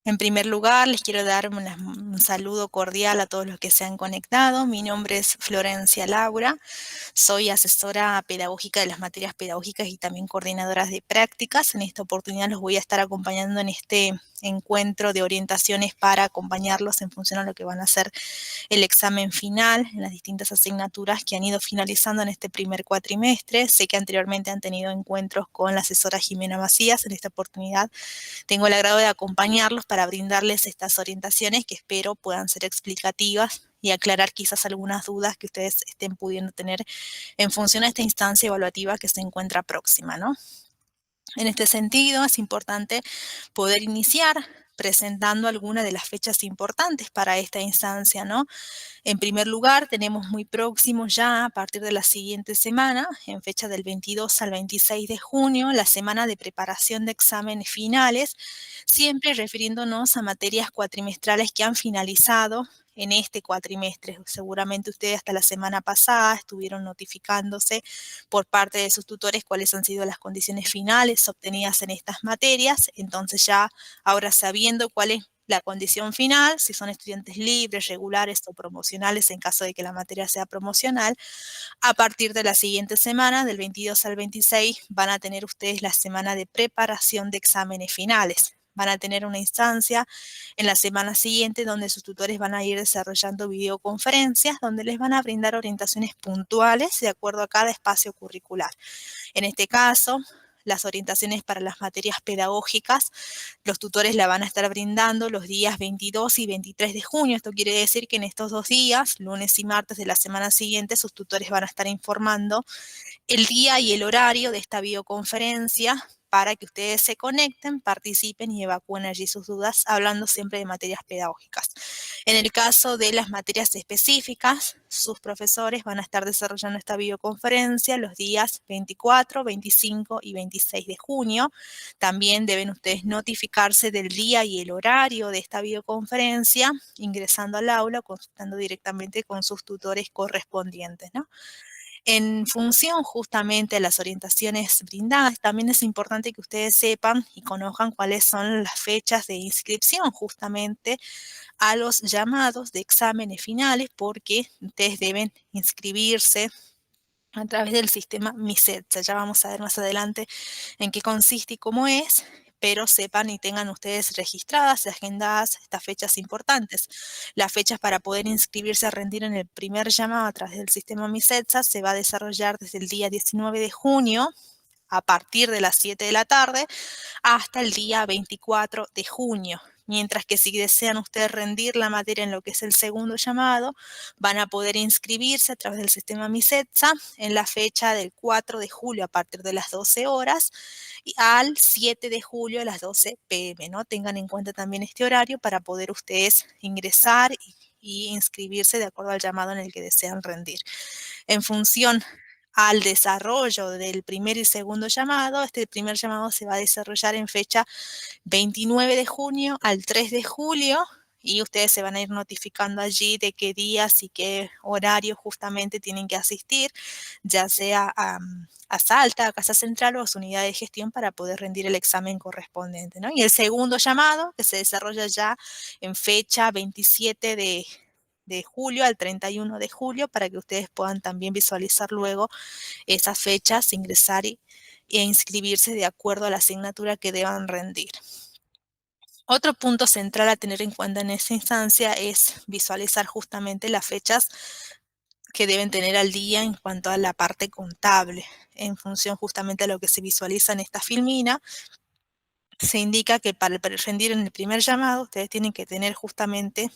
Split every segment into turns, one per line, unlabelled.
En primer lugar, les quiero dar un saludo cordial a todos los que se han conectado. Mi nombre es Florencia Laura, soy asesora pedagógica de las materias pedagógicas y también coordinadora de prácticas. En esta oportunidad los voy a estar acompañando en este encuentro de orientaciones para acompañarlos en función a lo que van a hacer el examen final en las distintas asignaturas que han ido finalizando en este primer cuatrimestre. Sé que anteriormente han tenido encuentros con la asesora Jimena Macías. En esta oportunidad tengo el agrado de acompañarlos para brindarles estas orientaciones que espero puedan ser explicativas y aclarar quizás algunas dudas que ustedes estén pudiendo tener en función a esta instancia evaluativa que se encuentra próxima, ¿no? En este sentido, es importante poder iniciar presentando algunas de las fechas importantes para esta instancia, ¿no? En primer lugar, tenemos muy próximo ya, a partir de la siguiente semana, en fecha del 22 al 26 de junio, la semana de preparación de exámenes finales, siempre refiriéndonos a materias cuatrimestrales que han finalizado en este cuatrimestre. Seguramente ustedes hasta la semana pasada estuvieron notificándose por parte de sus tutores cuáles han sido las condiciones finales obtenidas en estas materias. Entonces ya ahora sabiendo cuál es la condición final, si son estudiantes libres, regulares o promocionales en caso de que la materia sea promocional, a partir de la siguiente semana, del 22 al 26, van a tener ustedes la semana de preparación de exámenes finales. Van a tener una instancia en la semana siguiente donde sus tutores van a ir desarrollando videoconferencias donde les van a brindar orientaciones puntuales de acuerdo a cada espacio curricular. En este caso, las orientaciones para las materias pedagógicas, los tutores la van a estar brindando los días 22 y 23 de junio. Esto quiere decir que en estos 2 días, lunes y martes de la semana siguiente, sus tutores van a estar informando el día y el horario de esta videoconferencia para que ustedes se conecten, participen y evacúen allí sus dudas, hablando siempre de materias pedagógicas. En el caso de las materias específicas, sus profesores van a estar desarrollando esta videoconferencia los días 24, 25 y 26 de junio. También deben ustedes notificarse del día y el horario de esta videoconferencia, ingresando al aula, consultando directamente con sus tutores correspondientes, ¿no? En función justamente de las orientaciones brindadas, también es importante que ustedes sepan y conozcan cuáles son las fechas de inscripción justamente a los llamados de exámenes finales, porque ustedes deben inscribirse a través del sistema MISETSA. Ya vamos a ver más adelante en qué consiste y cómo es, pero sepan y tengan ustedes registradas y agendadas estas fechas importantes. Las fechas para poder inscribirse a rendir en el primer llamado a través del sistema MISETSA se va a desarrollar desde el día 19 de junio a partir de las 7 de la tarde hasta el día 24 de junio. Mientras que si desean ustedes rendir la materia en lo que es el segundo llamado, van a poder inscribirse a través del sistema MISETSA en la fecha del 4 de julio a partir de las 12 horas y al 7 de julio a las 12 pm, ¿no? Tengan en cuenta también este horario para poder ustedes ingresar y inscribirse de acuerdo al llamado en el que desean rendir. En función al desarrollo del primer y segundo llamado, este primer llamado se va a desarrollar en fecha 29 de junio al 3 de julio y ustedes se van a ir notificando allí de qué días y qué horarios justamente tienen que asistir, ya sea a Salta, a Casa Central o a su unidad de gestión para poder rendir el examen correspondiente, ¿no? Y el segundo llamado, que se desarrolla ya en fecha 27 de julio al 31 de julio para que ustedes puedan también visualizar luego esas fechas, ingresar e inscribirse de acuerdo a la asignatura que deban rendir. Otro punto central a tener en cuenta en esta instancia es visualizar justamente las fechas que deben tener al día en cuanto a la parte contable. En función justamente a lo que se visualiza en esta filmina, se indica que para rendir en el primer llamado, ustedes tienen que tener justamente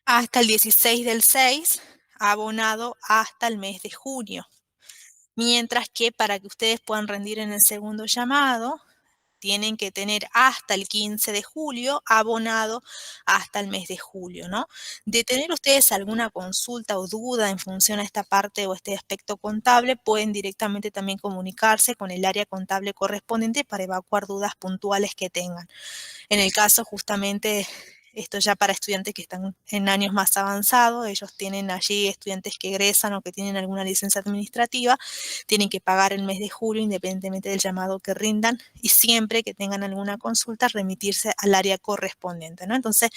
hasta el 16 del 6 abonado hasta el mes de junio. Mientras que para que ustedes puedan rendir en el segundo llamado, tienen que tener hasta el 15 de julio abonado hasta el mes de julio, ¿no? De tener ustedes alguna consulta o duda en función a esta parte o este aspecto contable, pueden directamente también comunicarse con el área contable correspondiente para evacuar dudas puntuales que tengan. En el caso justamente Esto ya para estudiantes que están en años más avanzados, ellos tienen allí estudiantes que egresan o que tienen alguna licencia administrativa, tienen que pagar el mes de julio independientemente del llamado que rindan y siempre que tengan alguna consulta remitirse al área correspondiente, ¿no? Entonces,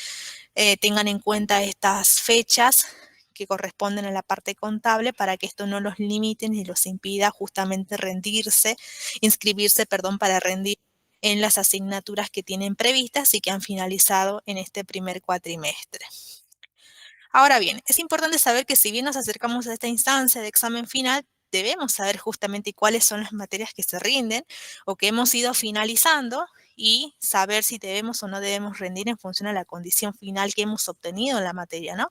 tengan en cuenta estas fechas que corresponden a la parte contable para que esto no los limite ni los impida justamente inscribirse, perdón, para rendir en las asignaturas que tienen previstas y que han finalizado en este primer cuatrimestre. Ahora bien, es importante saber que si bien nos acercamos a esta instancia de examen final, debemos saber justamente cuáles son las materias que se rinden o que hemos ido finalizando y saber si debemos o no debemos rendir en función a la condición final que hemos obtenido en la materia, ¿no?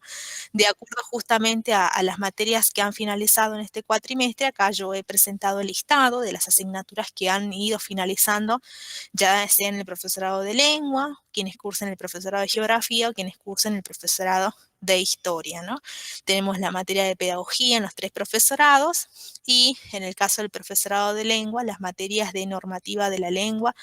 De acuerdo justamente a las materias que han finalizado en este cuatrimestre, acá yo he presentado el listado de las asignaturas que han ido finalizando, ya sea en el profesorado de lengua, quienes cursen el profesorado de geografía o quienes cursen el profesorado de historia, ¿no? Tenemos la materia de pedagogía en los 3 profesorados y en el caso del profesorado de lengua, las materias de normativa de la lengua,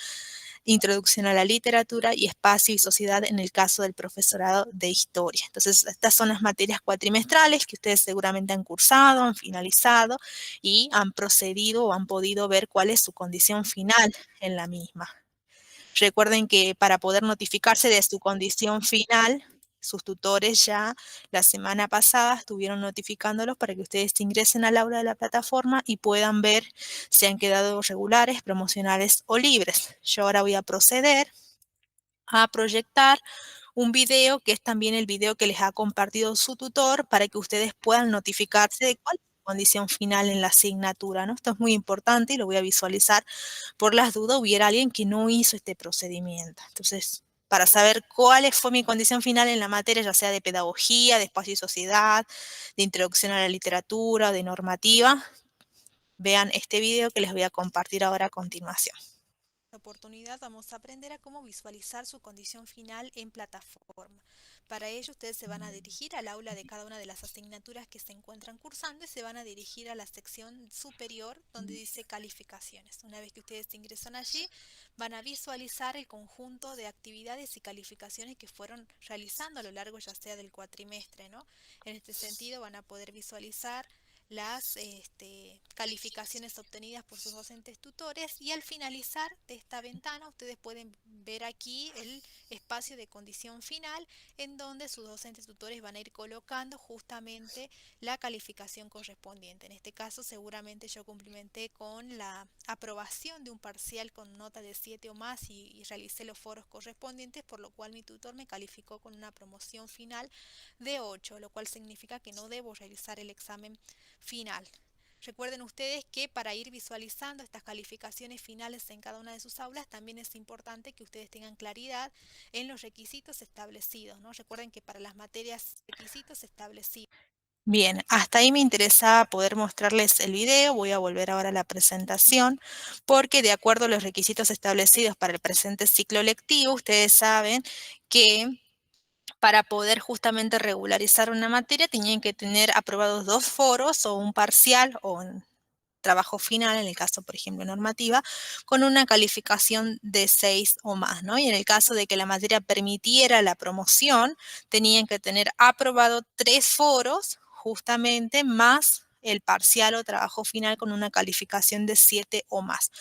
introducción a la literatura y espacio y sociedad en el caso del profesorado de historia. Entonces, estas son las materias cuatrimestrales que ustedes seguramente han cursado, han finalizado y han procedido o han podido ver cuál es su condición final en la misma. Recuerden que para poder notificarse de su condición final, sus tutores ya la semana pasada estuvieron notificándolos para que ustedes ingresen al aula de la plataforma y puedan ver si han quedado regulares, promocionales o libres. Yo ahora voy a proceder a proyectar un video que es también el video que les ha compartido su tutor para que ustedes puedan notificarse de cuál es su condición final en la asignatura, ¿no? Esto es muy importante y lo voy a visualizar por las dudas hubiera alguien que no hizo este procedimiento. Entonces, para saber cuál fue mi condición final en la materia, ya sea de pedagogía, de espacio y sociedad, de introducción a la literatura, de normativa, vean este video que les voy a compartir ahora a continuación. En esta oportunidad vamos a aprender a cómo visualizar su condición final en plataforma. Para ello ustedes se van a dirigir al aula de cada una de las asignaturas que se encuentran cursando y se van a dirigir a la sección superior donde dice calificaciones. Una vez que ustedes ingresan allí, van a visualizar el conjunto de actividades y calificaciones que fueron realizando a lo largo ya sea del cuatrimestre, ¿no? En este sentido van a poder visualizar las calificaciones obtenidas por sus docentes tutores y al finalizar de esta ventana ustedes pueden ver aquí el espacio de condición final en donde sus docentes tutores van a ir colocando justamente la calificación correspondiente. En este caso seguramente yo cumplimenté con la aprobación de un parcial con nota de 7 o más y realicé los foros correspondientes, por lo cual mi tutor me calificó con una promoción final de 8, lo cual significa que no debo realizar el examen final. Recuerden ustedes que para ir visualizando estas calificaciones finales en cada una de sus aulas también es importante que ustedes tengan claridad en los requisitos establecidos, ¿no? Recuerden que para las materias requisitos establecidos. Bien, hasta ahí me interesaba poder mostrarles el video. Voy a volver ahora a la presentación porque de acuerdo a los requisitos establecidos para el presente ciclo lectivo, ustedes saben que para poder justamente regularizar una materia tenían que tener aprobados 2 foros o un parcial o un trabajo final, en el caso, por ejemplo, normativa, con una calificación de 6 o más, ¿no? Y en el caso de que la materia permitiera la promoción, tenían que tener aprobado 3 foros justamente más el parcial o trabajo final con una calificación de 7 o más.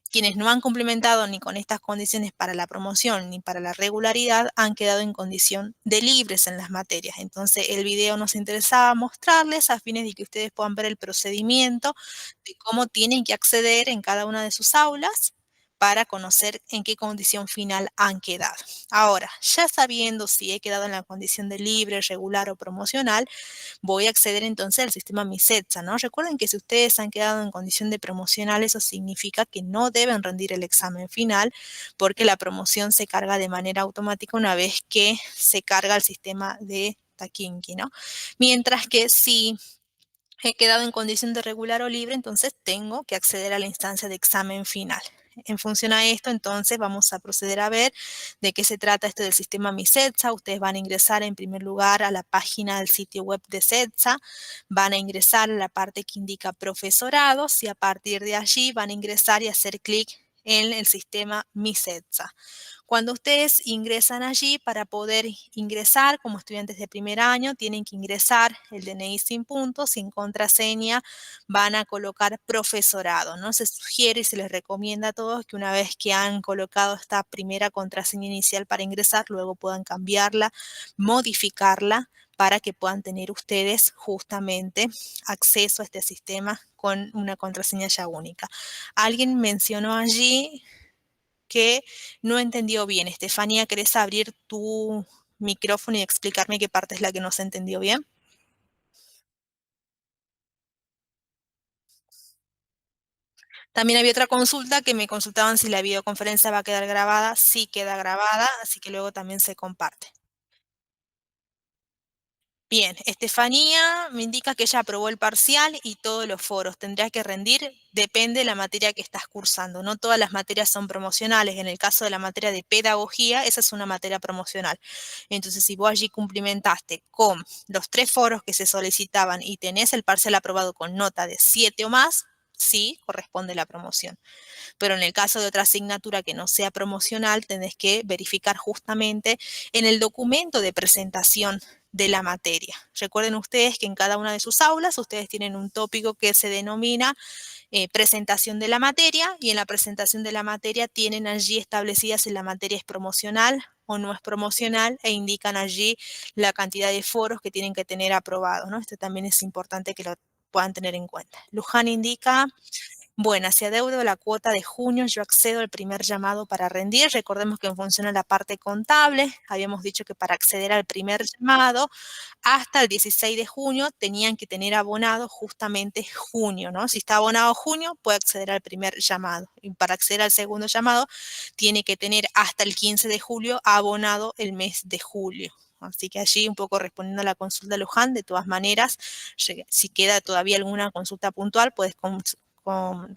Quienes no han complementado ni con estas condiciones para la promoción ni para la regularidad han quedado en condición de libres en las materias. Entonces, el video nos interesaba mostrarles a fines de que ustedes puedan ver el procedimiento de cómo tienen que acceder en cada una de sus aulas para conocer en qué condición final han quedado. Ahora, ya sabiendo si he quedado en la condición de libre, regular o promocional, voy a acceder entonces al sistema MISETSA, ¿no? Recuerden que si ustedes han quedado en condición de promocional, eso significa que no deben rendir el examen final porque la promoción se carga de manera automática una vez que se carga el sistema de Takinki, ¿no? Mientras que si he quedado en condición de regular o libre, entonces tengo que acceder a la instancia de examen final. En función a esto, entonces, vamos a proceder a ver de qué se trata esto del sistema MISETSA. Ustedes van a ingresar en primer lugar a la página del sitio web de SETSA, van a ingresar a la parte que indica profesorados y a partir de allí van a ingresar y hacer clic en el sistema MISETSA. Cuando ustedes ingresan allí, para poder ingresar como estudiantes de primer año, tienen que ingresar el DNI sin puntos, sin contraseña, van a colocar profesorado, ¿no? Se sugiere y se les recomienda a todos que una vez que han colocado esta primera contraseña inicial para ingresar, luego puedan cambiarla, modificarla para que puedan tener ustedes justamente acceso a este sistema con una contraseña ya única. Alguien mencionó allí que no entendió bien. Estefanía, ¿querés abrir tu micrófono y explicarme qué parte es la que no se entendió bien? También había otra consulta que me consultaban si la videoconferencia va a quedar grabada. Sí queda grabada, así que luego también se comparte. Bien, Estefanía me indica que ella aprobó el parcial y todos los foros. Tendrás que rendir, depende de la materia que estás cursando. No todas las materias son promocionales. En el caso de la materia de pedagogía, esa es una materia promocional. Entonces, si vos allí cumplimentaste con los 3 foros que se solicitaban y tenés el parcial aprobado con nota de 7 o más, sí, corresponde la promoción. Pero en el caso de otra asignatura que no sea promocional, tenés que verificar justamente en el documento de presentación de la materia. Recuerden ustedes que en cada una de sus aulas ustedes tienen un tópico que se denomina presentación de la materia, y en la presentación de la materia tienen allí establecidas si la materia es promocional o no es promocional, e indican allí la cantidad de foros que tienen que tener aprobados, ¿no? Esto también es importante que lo puedan tener en cuenta. Luján indica: bueno, si adeudo la cuota de junio, yo accedo al primer llamado para rendir. Recordemos que funciona la parte contable. Habíamos dicho que para acceder al primer llamado, hasta el 16 de junio tenían que tener abonado justamente junio, ¿no? Si está abonado junio, puede acceder al primer llamado. Y para acceder al segundo llamado, tiene que tener hasta el 15 de julio abonado el mes de julio. Así que allí, un poco respondiendo a la consulta de Luján, de todas maneras, si queda todavía alguna consulta puntual, puedes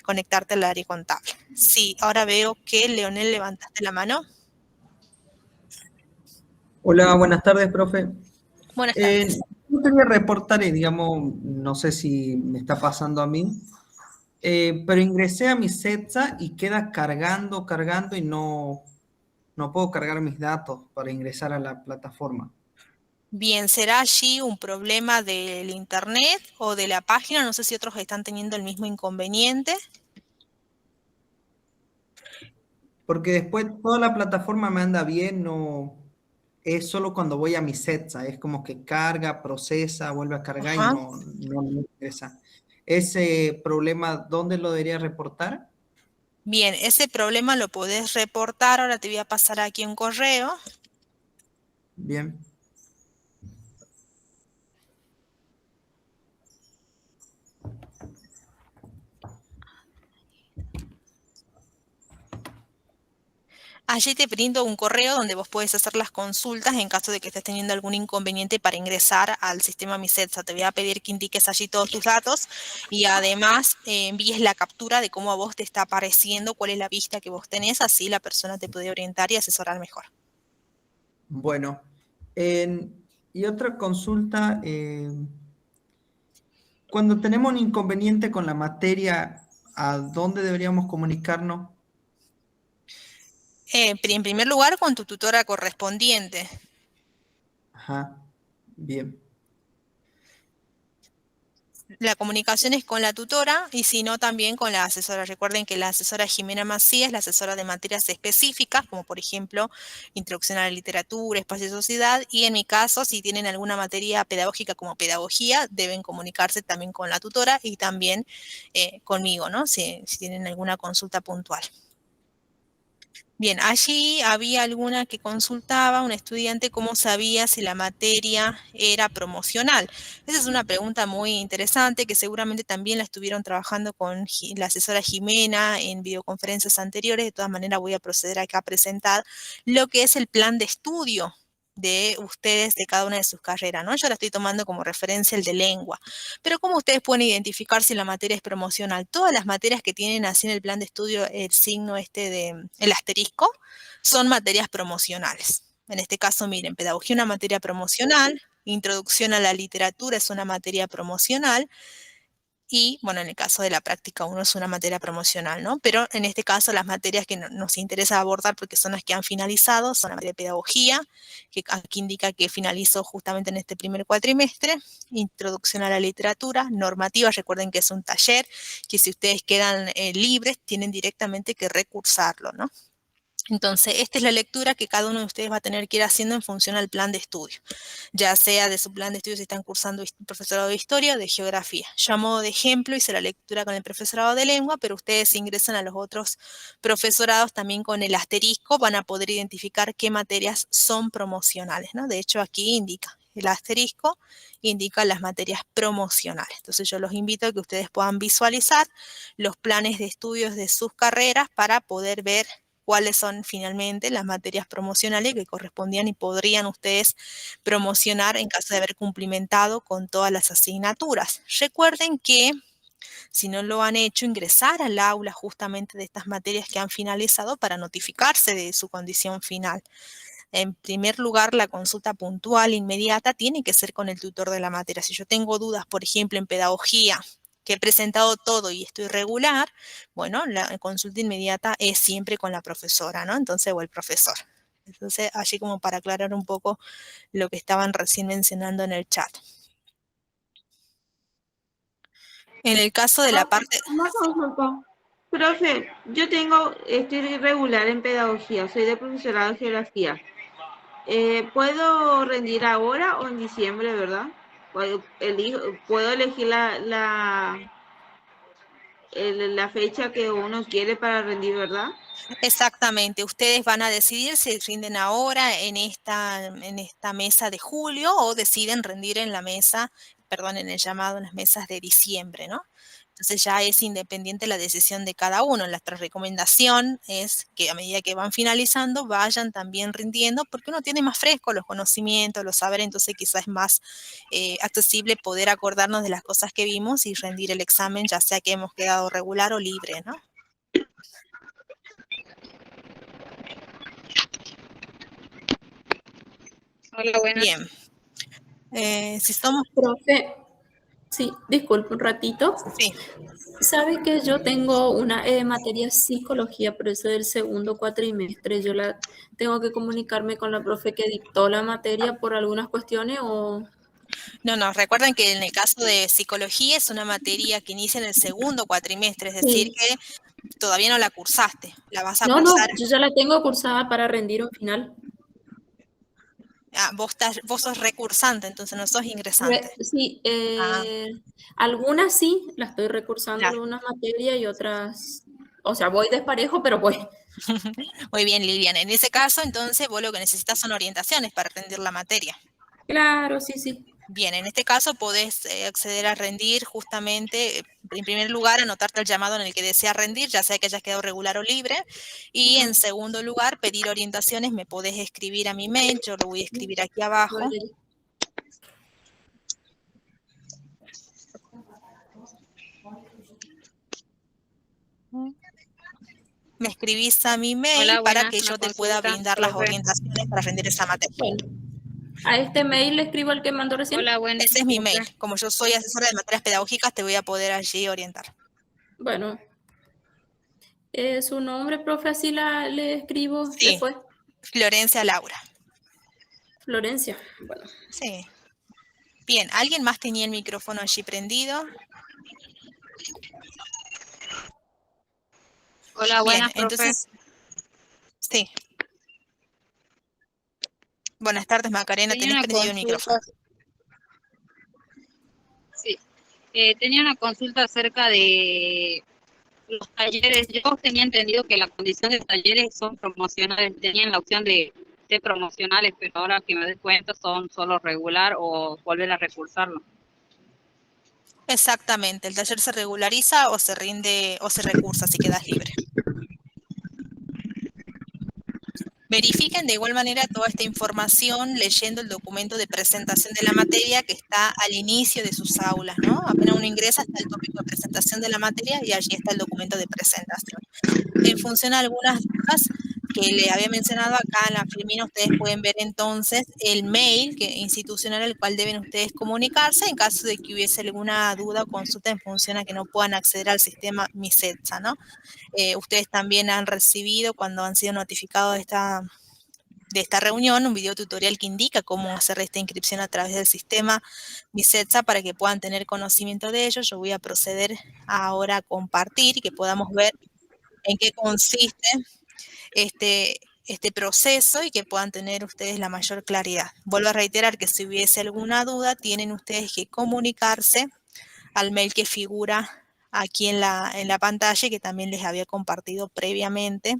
conectarte al área contable. Sí, ahora veo que Leonel levantaste la mano.
Hola, buenas tardes, profe.
Buenas tardes.
Yo quería reportar, digamos, no sé si me está pasando a mí, pero ingresé a mi CETSA y queda cargando y no puedo cargar mis datos para ingresar a la plataforma.
Bien, ¿será allí un problema del internet o de la página? No sé si otros están teniendo el mismo inconveniente.
Porque después toda la plataforma me anda bien, no es solo cuando voy a mi CETSA, es como que carga, procesa, vuelve a cargar y
Ajá.
no ingresa. Ese problema, ¿dónde lo debería reportar?
Bien, ese problema lo podés reportar. Ahora te voy a pasar aquí un correo.
Bien.
Allí te brindo un correo donde vos puedes hacer las consultas en caso de que estés teniendo algún inconveniente para ingresar al sistema MISETSA. Te voy a pedir que indiques allí todos tus datos y además envíes la captura de cómo a vos te está apareciendo, cuál es la vista que vos tenés, así la persona te puede orientar y asesorar mejor.
Bueno, y otra consulta, cuando tenemos un inconveniente con la materia, ¿a dónde deberíamos comunicarnos?
En primer lugar, con tu tutora correspondiente.
Ajá, bien,
La comunicación es con la tutora y si no también con la asesora. Recuerden que la asesora Jimena Macías es la asesora de materias específicas, como por ejemplo introducción a la literatura, espacio y sociedad, y en mi caso, si tienen alguna materia pedagógica como pedagogía, deben comunicarse también con la tutora y también conmigo, ¿no? Si tienen alguna consulta puntual. Bien, allí había alguna que consultaba, un estudiante, cómo sabía si la materia era promocional. Esa es una pregunta muy interesante que seguramente también la estuvieron trabajando con la asesora Jimena en videoconferencias anteriores. De todas maneras, voy a proceder acá a presentar lo que es el plan de estudio de ustedes de cada una de sus carreras, ¿no? Yo la estoy tomando como referencia el de lengua. Pero ¿cómo ustedes pueden identificar si la materia es promocional? Todas las materias que tienen así en el plan de estudio el signo el asterisco, son materias promocionales. En este caso, miren, pedagogía es una materia promocional, introducción a la literatura es una materia promocional, Y, bueno, en el caso de la práctica 1 es una materia promocional, ¿no? Pero en este caso las materias que nos interesa abordar, porque son las que han finalizado, son la materia de pedagogía, que aquí indica que finalizó justamente en este primer cuatrimestre, introducción a la literatura, normativa, recuerden que es un taller, que si ustedes quedan libres, tienen directamente que recursarlo, ¿no? Entonces, esta es la lectura que cada uno de ustedes va a tener que ir haciendo en función al plan de estudio, ya sea de su plan de estudio si están cursando profesorado de historia o de geografía. Yo a modo de ejemplo hice la lectura con el profesorado de lengua, pero ustedes ingresan a los otros profesorados también con el asterisco, van a poder identificar qué materias son promocionales, ¿no? De hecho, aquí indica el asterisco, indica las materias promocionales. Entonces yo los invito a que ustedes puedan visualizar los planes de estudios de sus carreras para poder ver cuáles son finalmente las materias promocionales que correspondían y podrían ustedes promocionar en caso de haber cumplimentado con todas las asignaturas. Recuerden que si no lo han hecho, ingresar al aula justamente de estas materias que han finalizado para notificarse de su condición final. En primer lugar, la consulta puntual inmediata tiene que ser con el tutor de la materia. Si yo tengo dudas, por ejemplo, en pedagogía, que he presentado todo y estoy regular, bueno, la consulta inmediata es siempre con la profesora, ¿no? Entonces, o el profesor. Entonces, allí como para aclarar un poco lo que estaban recién mencionando en el chat. En el caso de la parte...
Una consulta. Profe, estoy regular en pedagogía, soy de profesorado de geografía. ¿Puedo rendir ahora o en diciembre, verdad? ¿Puedo elegir la fecha que uno quiere para rendir, verdad?
Exactamente, ustedes van a decidir si rinden ahora en esta mesa de julio o deciden rendir en la mesa, perdón, en el llamado en las mesas de diciembre, ¿no? Entonces ya es independiente la decisión de cada uno. Nuestra recomendación es que a medida que van finalizando vayan también rindiendo porque uno tiene más fresco los conocimientos, los saberes, entonces quizás es más accesible poder acordarnos de las cosas que vimos y rendir el examen, ya sea que hemos quedado regular o libre, ¿no?
Hola, buenas.
Bien. Si somos...
Profe, sí, disculpe un ratito.
Sí.
Sabe que yo tengo una materia psicología, pero eso es del segundo cuatrimestre. Yo tengo que comunicarme con la profe que dictó la materia por algunas cuestiones o...
No, recuerden que en el caso de psicología es una materia que inicia en el segundo cuatrimestre, es decir,
Sí.
que todavía no la cursaste, la vas a
No,
cursar.
yo ya la tengo cursada para rendir un final.
Ah, vos sos recursante, entonces no sos ingresante.
Sí, algunas sí, la estoy recursando,
Claro.
algunas materias y otras, o sea, voy desparejo, pero voy.
Muy bien, Liliana. En ese caso, entonces, vos lo que necesitas son orientaciones para rendir la materia.
Claro, sí.
Bien, en este caso podés acceder a rendir justamente, en primer lugar, anotarte el llamado en el que deseas rendir, ya sea que hayas quedado regular o libre. Y en segundo lugar, pedir orientaciones, me podés escribir a mi mail, yo lo voy a escribir aquí abajo.
Vale.
Me escribís a mi mail.
Hola,
para
buenas,
que yo
una
te pueda
consulta,
brindar las
profe.
orientaciones para rendir esa materia.
Bueno, a este mail le escribo al que mandó recién.
Hola, buenas.
Ese es mi mail. Como yo soy asesora de materias pedagógicas, te voy a poder allí orientar.
Bueno, su nombre, profe, así le escribo
Sí,
después.
Florencia Laura.
Florencia, bueno.
Sí. Bien, ¿alguien más tenía el micrófono allí prendido?
Hola, buenas,
Bien,
profe.
entonces, sí. Buenas tardes, Macarena,
Tenía
tenés
una
prendido el micrófono.
Sí, tenía una consulta acerca de los talleres. Yo tenía entendido que la condición de talleres son promocionales, tenían la opción de promocionales, pero ahora que me doy cuenta son solo regular o volver a recursarlo.
Exactamente, el taller se regulariza o se rinde o se recursa si quedas libre. Verifiquen de igual manera toda esta información leyendo el documento de presentación de la materia que está al inicio de sus aulas, ¿no? Apenas uno ingresa está el tópico de presentación de la materia y allí está el documento de presentación. En función a algunas dudas, que le había mencionado acá en la filmina, ustedes pueden ver entonces el mail institucional al cual deben ustedes comunicarse en caso de que hubiese alguna duda o consulta en función a que no puedan acceder al sistema MISETSA, ¿no? Ustedes también han recibido, cuando han sido notificados de esta reunión, un video tutorial que indica cómo hacer esta inscripción a través del sistema MISETSA para que puedan tener conocimiento de ello. Yo voy a proceder ahora a compartir y que podamos ver en qué consiste este proceso y que puedan tener ustedes la mayor claridad. Vuelvo a reiterar que si hubiese alguna duda, tienen ustedes que comunicarse al mail que figura aquí en la pantalla y que también les había compartido previamente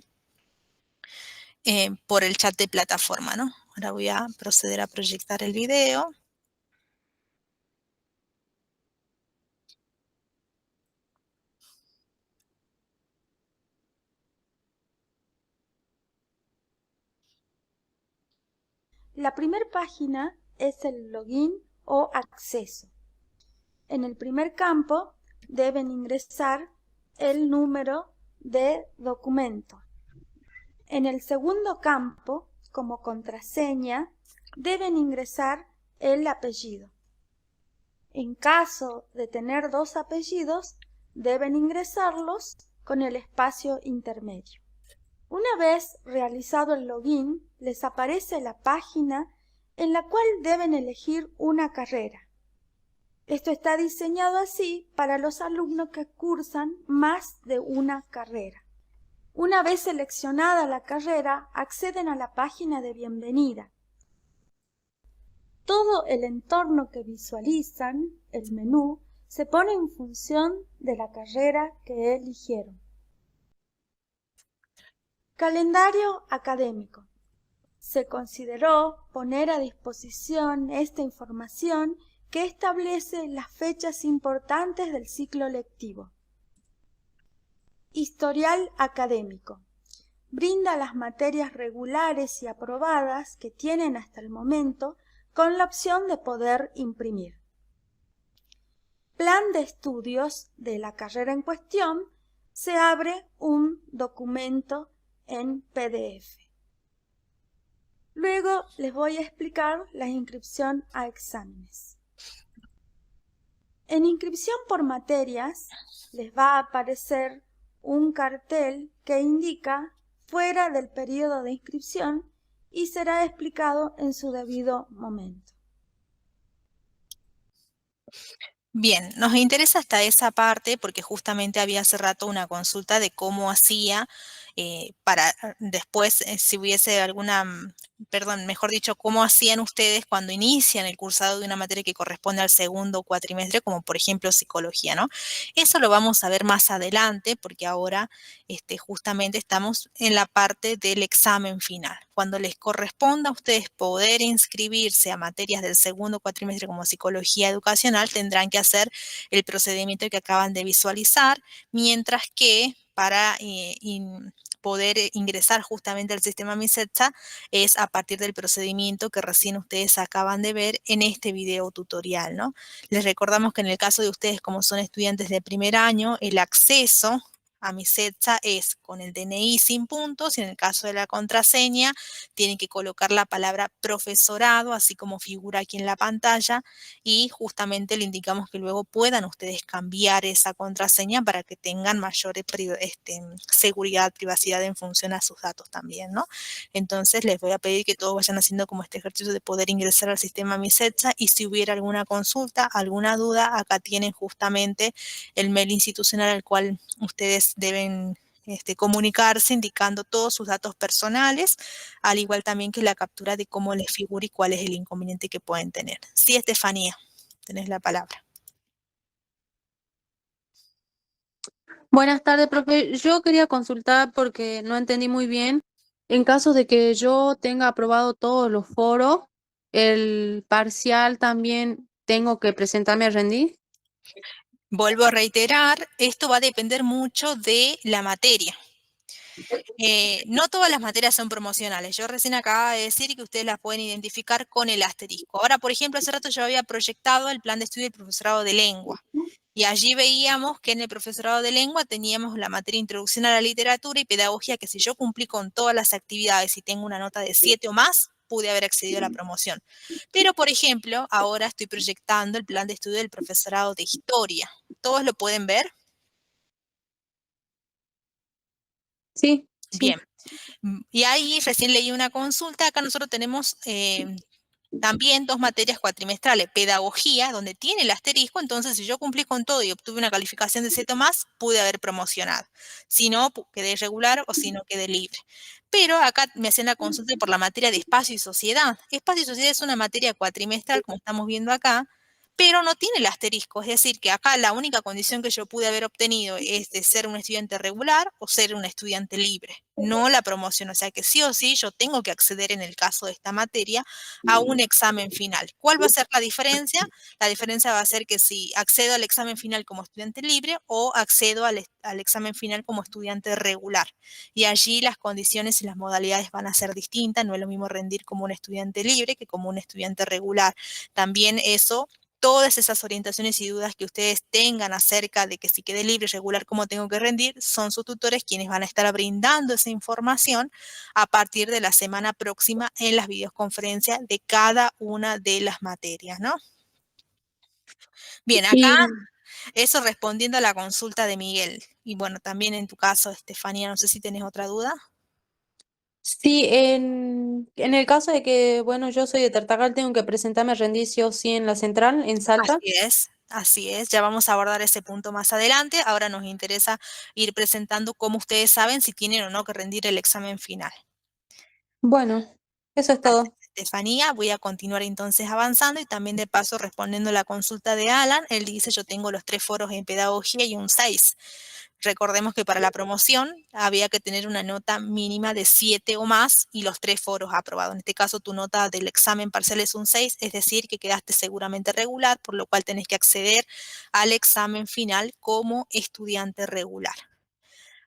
por el chat de plataforma, ¿no? Ahora voy a proceder a proyectar el video.
La primera página es el login o acceso. En el primer campo deben ingresar el número de documento. En el segundo campo, como contraseña, deben ingresar el apellido. En caso de tener dos apellidos, deben ingresarlos con el espacio intermedio. Una vez realizado el login, les aparece la página en la cual deben elegir una carrera. Esto está diseñado así para los alumnos que cursan más de una carrera. Una vez seleccionada la carrera, acceden a la página de bienvenida. Todo el entorno que visualizan, el menú, se pone en función de la carrera que eligieron. Calendario académico. Se consideró poner a disposición esta información que establece las fechas importantes del ciclo lectivo. Historial académico. Brinda las materias regulares y aprobadas que tienen hasta el momento con la opción de poder imprimir. Plan de estudios de la carrera en cuestión. Se abre un documento en PDF. Luego les voy a explicar la inscripción a exámenes. En inscripción por materias les va a aparecer un cartel que indica fuera del periodo de inscripción y será explicado en su debido momento.
Bien, nos interesa hasta esa parte porque justamente había hace rato una consulta de cómo hacía para después, si hubiese alguna, perdón, mejor dicho, cómo hacían ustedes cuando inician el cursado de una materia que corresponde al segundo cuatrimestre, como por ejemplo psicología, ¿no? Eso lo vamos a ver más adelante porque ahora justamente estamos en la parte del examen final. Cuando les corresponda a ustedes poder inscribirse a materias del segundo cuatrimestre como psicología educacional, tendrán que hacer el procedimiento que acaban de visualizar, mientras que para poder ingresar justamente al sistema MISETSA es a partir del procedimiento que recién ustedes acaban de ver en este video tutorial, ¿no? Les recordamos que en el caso de ustedes, como son estudiantes de primer año, el acceso a MISETSA es con el DNI sin puntos y en el caso de la contraseña tienen que colocar la palabra profesorado, así como figura aquí en la pantalla, y justamente le indicamos que luego puedan ustedes cambiar esa contraseña para que tengan mayor seguridad, privacidad en función a sus datos también, ¿no? Entonces les voy a pedir que todos vayan haciendo como este ejercicio de poder ingresar al sistema MISETSA y si hubiera alguna consulta, alguna duda, acá tienen justamente el mail institucional al cual ustedes deben comunicarse indicando todos sus datos personales, al igual también que la captura de cómo les figura y cuál es el inconveniente que pueden tener. Sí, Estefanía, tenés la palabra.
Buenas tardes, profe. Yo quería consultar porque no entendí muy bien. En caso de que yo tenga aprobado todos los foros, el parcial también tengo que presentarme a rendir.
Vuelvo a reiterar, esto va a depender mucho de la materia. No todas las materias son promocionales. Yo recién acababa de decir que ustedes las pueden identificar con el asterisco. Ahora, por ejemplo, hace rato yo había proyectado el plan de estudio del profesorado de lengua. Y allí veíamos que en el profesorado de lengua teníamos la materia Introducción a la Literatura y Pedagogía, que si yo cumplí con todas las actividades y tengo una nota de 7 o más, pude haber accedido a la promoción. Pero, por ejemplo, ahora estoy proyectando el plan de estudio del profesorado de Historia. ¿Todos lo pueden ver?
Sí, sí.
Bien. Y ahí recién leí una consulta. Acá nosotros tenemos también 2 materias cuatrimestrales, pedagogía, donde tiene el asterisco, entonces si yo cumplí con todo y obtuve una calificación de 7 más, pude haber promocionado. Si no, quedé irregular o si no, quedé libre. Pero acá me hacen la consulta por la materia de espacio y sociedad. Espacio y sociedad es una materia cuatrimestral, como estamos viendo acá, pero no tiene el asterisco. Es decir, que acá la única condición que yo pude haber obtenido es de ser un estudiante regular o ser un estudiante libre, no la promoción. O sea que sí o sí yo tengo que acceder en el caso de esta materia a un examen final. ¿Cuál va a ser la diferencia? La diferencia va a ser que si accedo al examen final como estudiante libre o accedo al examen final como estudiante regular. Y allí las condiciones y las modalidades van a ser distintas. No es lo mismo rendir como un estudiante libre que como un estudiante regular. También eso, todas esas orientaciones y dudas que ustedes tengan acerca de que si quedé libre y regular, cómo tengo que rendir, son sus tutores quienes van a estar brindando esa información a partir de la semana próxima en las videoconferencias de cada una de las materias, ¿no? Bien, acá
Y
eso respondiendo a la consulta de Miguel. Y bueno, también en tu caso, Estefanía, no sé si tenés otra duda.
sí, en el caso de que, bueno, yo soy de Tartagal, tengo que presentarme a rendir sí o sí en la central, en Salta.
Así es, ya vamos a abordar ese punto más adelante. Ahora nos interesa ir presentando cómo ustedes saben si tienen o no que rendir el examen final.
Bueno, eso es todo.
Estefanía, voy a continuar entonces avanzando y también de paso respondiendo la consulta de Alan. Él dice, yo tengo los 3 foros en pedagogía y un 6. Recordemos que para la promoción había que tener una nota mínima de 7 o más y los 3 foros aprobados. En este caso tu nota del examen parcial es un 6, es decir, que quedaste seguramente regular, por lo cual tenés que acceder al examen final como estudiante regular.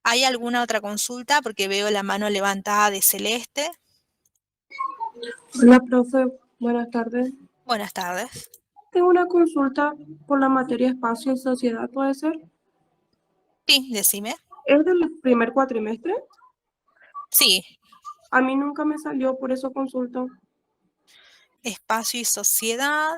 ¿Hay alguna otra consulta? Porque veo la mano levantada de Celeste.
Hola, profe. Buenas tardes.
Buenas tardes.
Tengo una consulta por la materia espacio y sociedad, ¿puede ser?
Sí, decime.
¿Es del primer cuatrimestre?
Sí,
A mí nunca me salió, por eso consulto.
espacio y sociedad.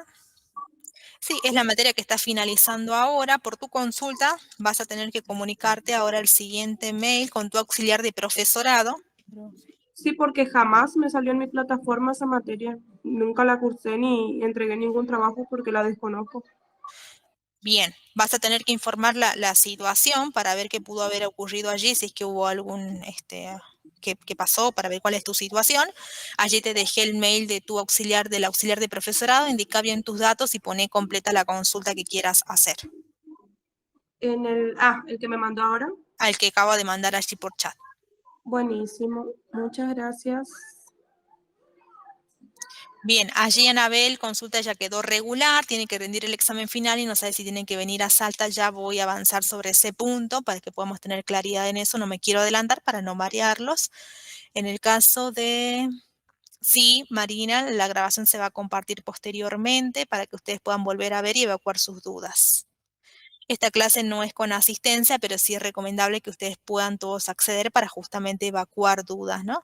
Sí, es la materia que está finalizando ahora. Por tu consulta vas a tener que comunicarte ahora el siguiente mail con tu auxiliar de profesorado.
Sí, porque jamás me salió en mi plataforma esa materia. Nunca la cursé ni entregué ningún trabajo porque la desconozco.
Bien, vas a tener que informar la situación para ver qué pudo haber ocurrido allí, si es que hubo algún, qué pasó, para ver cuál es tu situación. Allí te dejé el mail de tu auxiliar, del auxiliar de profesorado, indica bien tus datos y pone completa la consulta que quieras hacer,
El que me mandó ahora.
al que acabo de mandar allí por chat.
Buenísimo. Muchas gracias.
Bien, allí Anabel, consulta ya quedó regular, tiene que rendir el examen final y no sabe si tiene que venir a Salta. Ya voy a avanzar sobre ese punto para que podamos tener claridad en eso. No me quiero adelantar para no variarlos. En el caso de... Sí, Marina, la grabación se va a compartir posteriormente para que ustedes puedan volver a ver y evacuar sus dudas. Esta clase no es con asistencia, pero sí es recomendable que ustedes puedan todos acceder para justamente evacuar dudas, ¿no?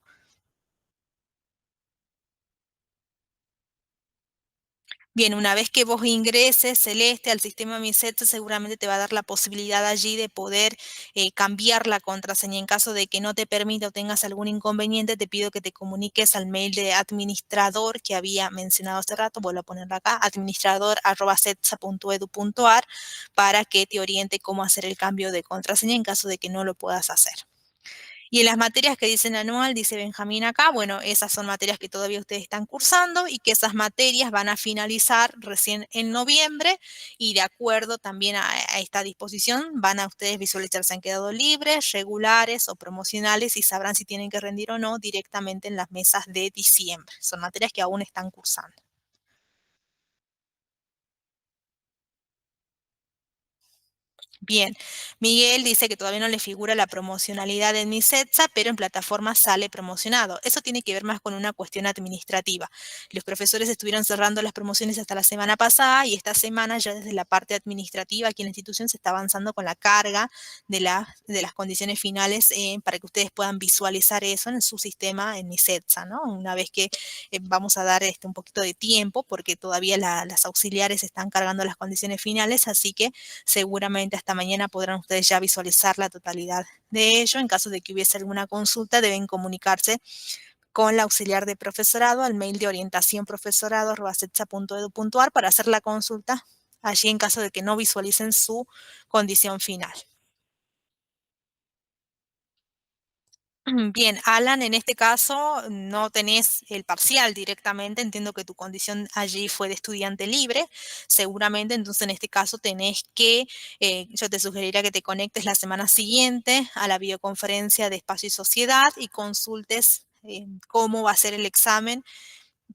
Bien, una vez que vos ingreses, Celeste, al sistema MISET, seguramente te va a dar la posibilidad allí de poder cambiar la contraseña. En caso de que no te permita o tengas algún inconveniente, te pido que te comuniques al mail de administrador que había mencionado hace rato, vuelvo a ponerlo acá, administrador@cetsa.edu.ar, para que te oriente cómo hacer el cambio de contraseña en caso de que no lo puedas hacer. Y en las materias que dicen anual, dice Benjamín acá, bueno, esas son materias que todavía ustedes están cursando y que esas materias van a finalizar recién en noviembre y de acuerdo también a esta disposición van a ustedes visualizar si han quedado libres, regulares o promocionales y sabrán si tienen que rendir o no directamente en las mesas de diciembre. Son materias que aún están cursando. Bien, Miguel dice que todavía no le figura la promocionalidad en mi CETSA, pero en plataforma sale promocionado. Eso tiene que ver más con una cuestión administrativa. Los profesores estuvieron cerrando las promociones hasta la semana pasada y esta semana ya desde la parte administrativa aquí en la institución se está avanzando con la carga de las condiciones finales para que ustedes puedan visualizar eso en su sistema, en mi CETSA, ¿no? Una vez que vamos a dar un poquito de tiempo porque todavía las auxiliares están cargando las condiciones finales, así que seguramente hasta mañana podrán ustedes ya visualizar la totalidad de ello. En caso de que hubiese alguna consulta, deben comunicarse con la auxiliar de profesorado al mail de orientacionprofesorado@cetsa.edu.ar para hacer la consulta allí en caso de que no visualicen su condición final. Bien, Alan, en este caso no tenés el parcial directamente, entiendo que tu condición allí fue de estudiante libre, seguramente entonces en este caso tenés que, yo te sugeriría que te conectes la semana siguiente a la videoconferencia de Espacio y Sociedad y consultes cómo va a ser el examen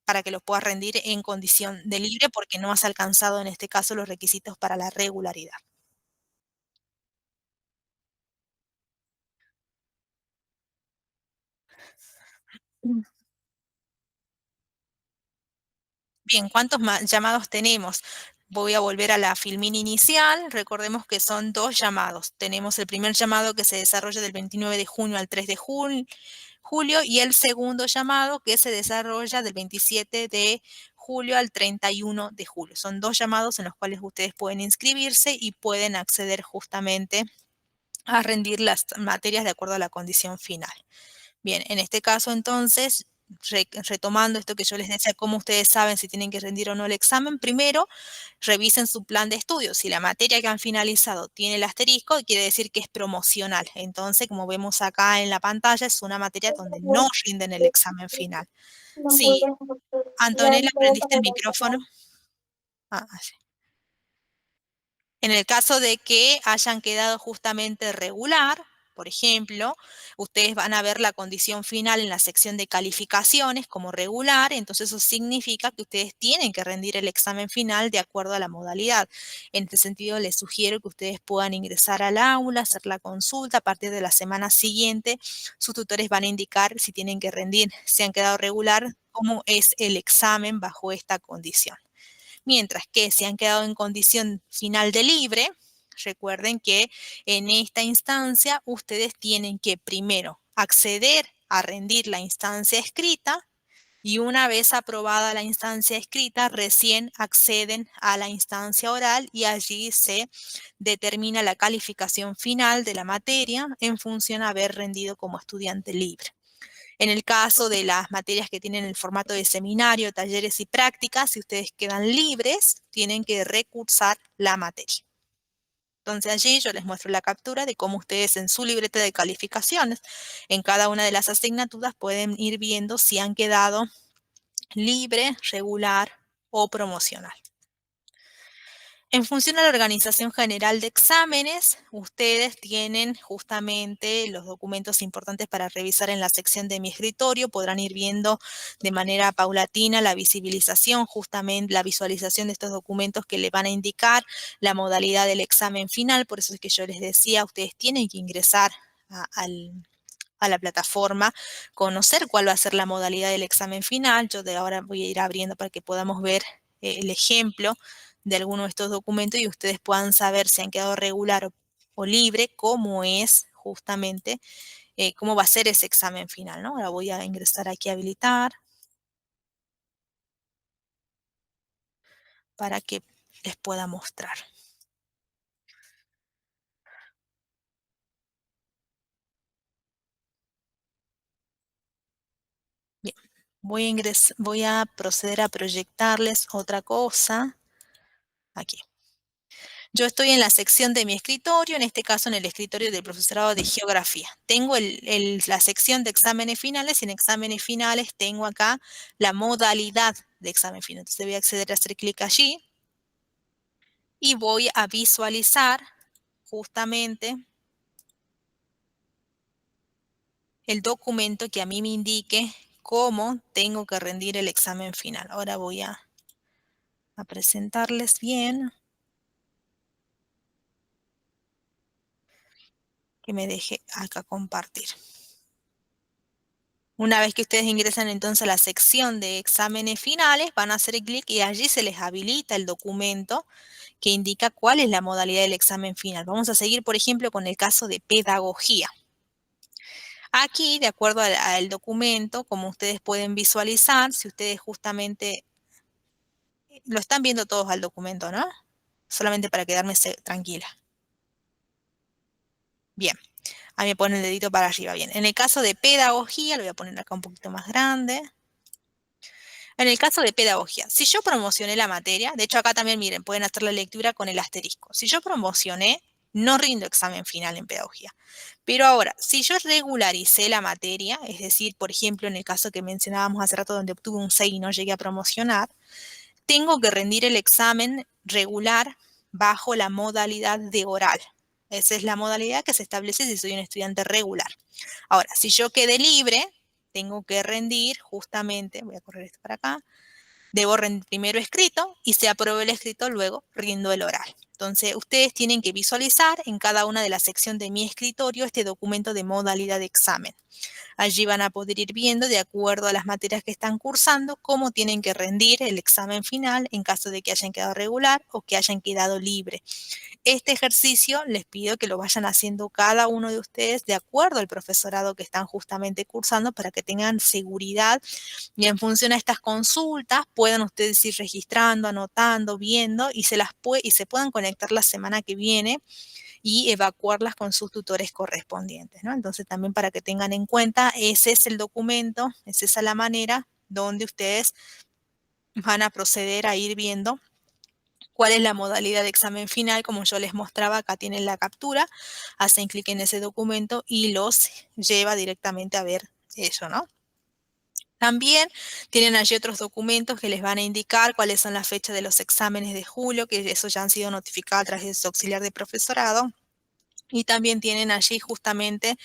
para que lo puedas rendir en condición de libre porque no has alcanzado en este caso los requisitos para la regularidad. Bien, ¿cuántos llamados tenemos? Voy a volver a la filmín inicial. Recordemos que son 2 llamados. Tenemos el primer llamado que se desarrolla del 29 de junio al 3 de julio y el segundo llamado que se desarrolla del 27 de julio al 31 de julio. Son 2 llamados en los cuales ustedes pueden inscribirse y pueden acceder justamente a rendir las materias de acuerdo a la condición final. Bien, en este caso entonces, retomando esto que yo les decía, cómo ustedes saben si tienen que rendir o no el examen, primero revisen su plan de estudio. Si la materia que han finalizado tiene el asterisco, quiere decir que es promocional. Entonces, como vemos acá en la pantalla, es una materia donde no rinden el examen final. Sí, Antonella, ¿prendiste el micrófono? Sí. En el caso de que hayan quedado justamente regular, por ejemplo, ustedes van a ver la condición final en la sección de calificaciones como regular, entonces eso significa que ustedes tienen que rendir el examen final de acuerdo a la modalidad. En este sentido, les sugiero que ustedes puedan ingresar al aula, hacer la consulta. A partir de la semana siguiente, sus tutores van a indicar si tienen que rendir, si han quedado regular, cómo es el examen bajo esta condición. Mientras que si han quedado en condición final de libre, recuerden que en esta instancia ustedes tienen que primero acceder a rendir la instancia escrita y una vez aprobada la instancia escrita, recién acceden a la instancia oral y allí se determina la calificación final de la materia en función a haber rendido como estudiante libre. En el caso de las materias que tienen el formato de seminario, talleres y prácticas, si ustedes quedan libres, tienen que recursar la materia. Entonces allí yo les muestro la captura de cómo ustedes en su libreta de calificaciones, en cada una de las asignaturas pueden ir viendo si han quedado libre, regular o promocional. En función a la organización general de exámenes, ustedes tienen justamente los documentos importantes para revisar en la sección de mi escritorio. Podrán ir viendo de manera paulatina la visibilización, justamente la visualización de estos documentos que le van a indicar la modalidad del examen final. Por eso es que yo les decía, ustedes tienen que ingresar a la plataforma, conocer cuál va a ser la modalidad del examen final. Yo de ahora voy a ir abriendo para que podamos ver el ejemplo de alguno de estos documentos y ustedes puedan saber si han quedado regular o libre, cómo es justamente, cómo va a ser ese examen final, ¿no? Ahora voy a ingresar aquí a habilitar para que les pueda mostrar. Bien, voy a proceder a proyectarles otra cosa aquí. Yo estoy en la sección de mi escritorio, en este caso en el escritorio del profesorado de geografía. Tengo la sección de exámenes finales y en exámenes finales tengo acá la modalidad de examen final. Entonces voy a acceder a hacer clic allí y voy a visualizar justamente el documento que a mí me indique cómo tengo que rendir el examen final. Ahora voy a presentarles bien. que me deje acá compartir. Una vez que ustedes ingresan entonces a la sección de exámenes finales, van a hacer clic y allí se les habilita el documento que indica cuál es la modalidad del examen final. Vamos a seguir, por ejemplo, con el caso de pedagogía. Aquí, de acuerdo al documento, como ustedes pueden visualizar, si ustedes justamente lo están viendo todos al documento, ¿no? Solamente para quedarme tranquila. Bien, ahí me pone el dedito para arriba. Bien, en el caso de pedagogía, lo voy a poner acá un poquito más grande. En el caso de pedagogía, si yo promocioné la materia, de hecho acá también, miren, pueden hacer la lectura con el asterisco. Si yo promocioné, no rindo examen final en pedagogía. Pero ahora, si yo regularicé la materia, es decir, por ejemplo, en el caso que mencionábamos hace rato donde obtuve un 6 y no llegué a promocionar, tengo que rendir el examen regular bajo la modalidad de oral. Esa es la modalidad que se establece si soy un estudiante regular. Ahora, si yo quedé libre, tengo que rendir justamente, voy a correr esto para acá, debo rendir primero escrito y si apruebo el escrito, luego rindo el oral. Entonces, ustedes tienen que visualizar en cada una de las secciones de mi escritorio este documento de modalidad de examen. Allí van a poder ir viendo, de acuerdo a las materias que están cursando, cómo tienen que rendir el examen final en caso de que hayan quedado regular o que hayan quedado libre. Este ejercicio les pido que lo vayan haciendo cada uno de ustedes de acuerdo al profesorado que están justamente cursando para que tengan seguridad y en función a estas consultas puedan ustedes ir registrando, anotando, viendo y se puedan conectar la semana que viene y evacuarlas con sus tutores correspondientes, ¿no? Entonces también para que tengan en cuenta, ese es el documento, es esa la manera donde ustedes van a proceder a ir viendo cuál es la modalidad de examen final, como yo les mostraba, acá tienen la captura, hacen clic en ese documento y los lleva directamente a ver eso, ¿no? También tienen allí otros documentos que les van a indicar cuáles son las fechas de los exámenes de julio, que eso ya han sido notificados a través de su auxiliar de profesorado. Y también tienen allí justamente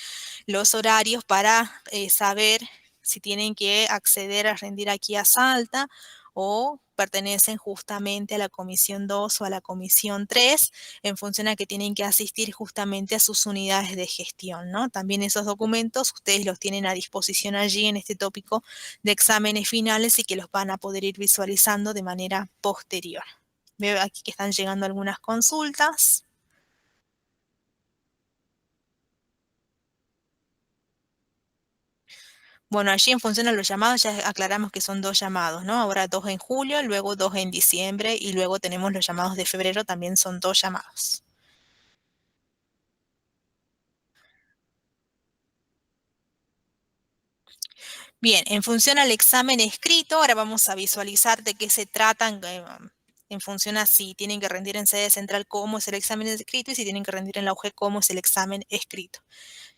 los horarios para saber si tienen que acceder a rendir aquí a Salta o pertenecen justamente a la comisión 2 o a la comisión 3 en función a que tienen que asistir justamente a sus unidades de gestión, ¿no? También esos documentos ustedes los tienen a disposición allí en este tópico de exámenes finales y que los van a poder ir visualizando de manera posterior. Veo aquí que están llegando algunas consultas. Bueno, allí en función a los llamados ya aclaramos que son 2 llamados, ¿no? Ahora 2 en julio, luego 2 en diciembre y luego tenemos los llamados de febrero, también son 2 llamados. Bien, en función al examen escrito, ahora vamos a visualizar de qué se trata en función a si tienen que rendir en sede central cómo es el examen escrito y si tienen que rendir en la UG cómo es el examen escrito.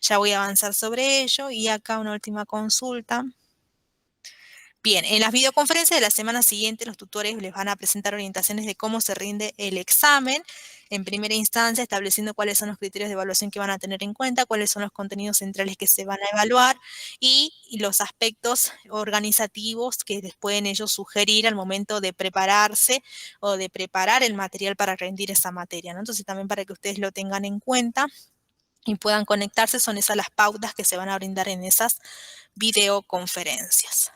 Ya voy a avanzar sobre ello y acá una última consulta. Bien, en las videoconferencias de la semana siguiente los tutores les van a presentar orientaciones de cómo se rinde el examen. En primera instancia, estableciendo cuáles son los criterios de evaluación que van a tener en cuenta, cuáles son los contenidos centrales que se van a evaluar y los aspectos organizativos que les pueden ellos sugerir al momento de prepararse o de preparar el material para rendir esa materia, ¿no? Entonces también para que ustedes lo tengan en cuenta y puedan conectarse, son esas las pautas que se van a brindar en esas videoconferencias.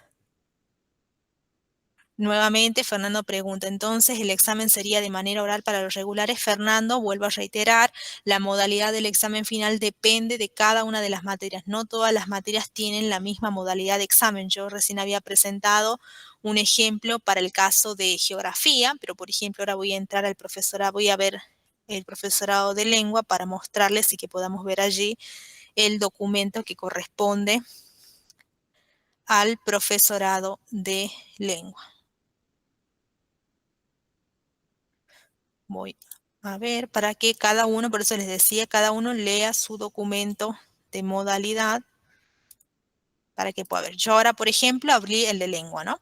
Nuevamente, Fernando pregunta, entonces, ¿el examen sería de manera oral para los regulares? Fernando, vuelvo a reiterar, la modalidad del examen final depende de cada una de las materias. No todas las materias tienen la misma modalidad de examen. Yo recién había presentado un ejemplo para el caso de geografía, pero por ejemplo, ahora voy a entrar al profesorado, voy a ver el profesorado de lengua para mostrarles y que podamos ver allí el documento que corresponde al profesorado de lengua. Voy a ver para que cada uno, por eso les decía, cada uno lea su documento de modalidad para que pueda ver. Yo ahora, por ejemplo, abrí el de lengua, ¿no?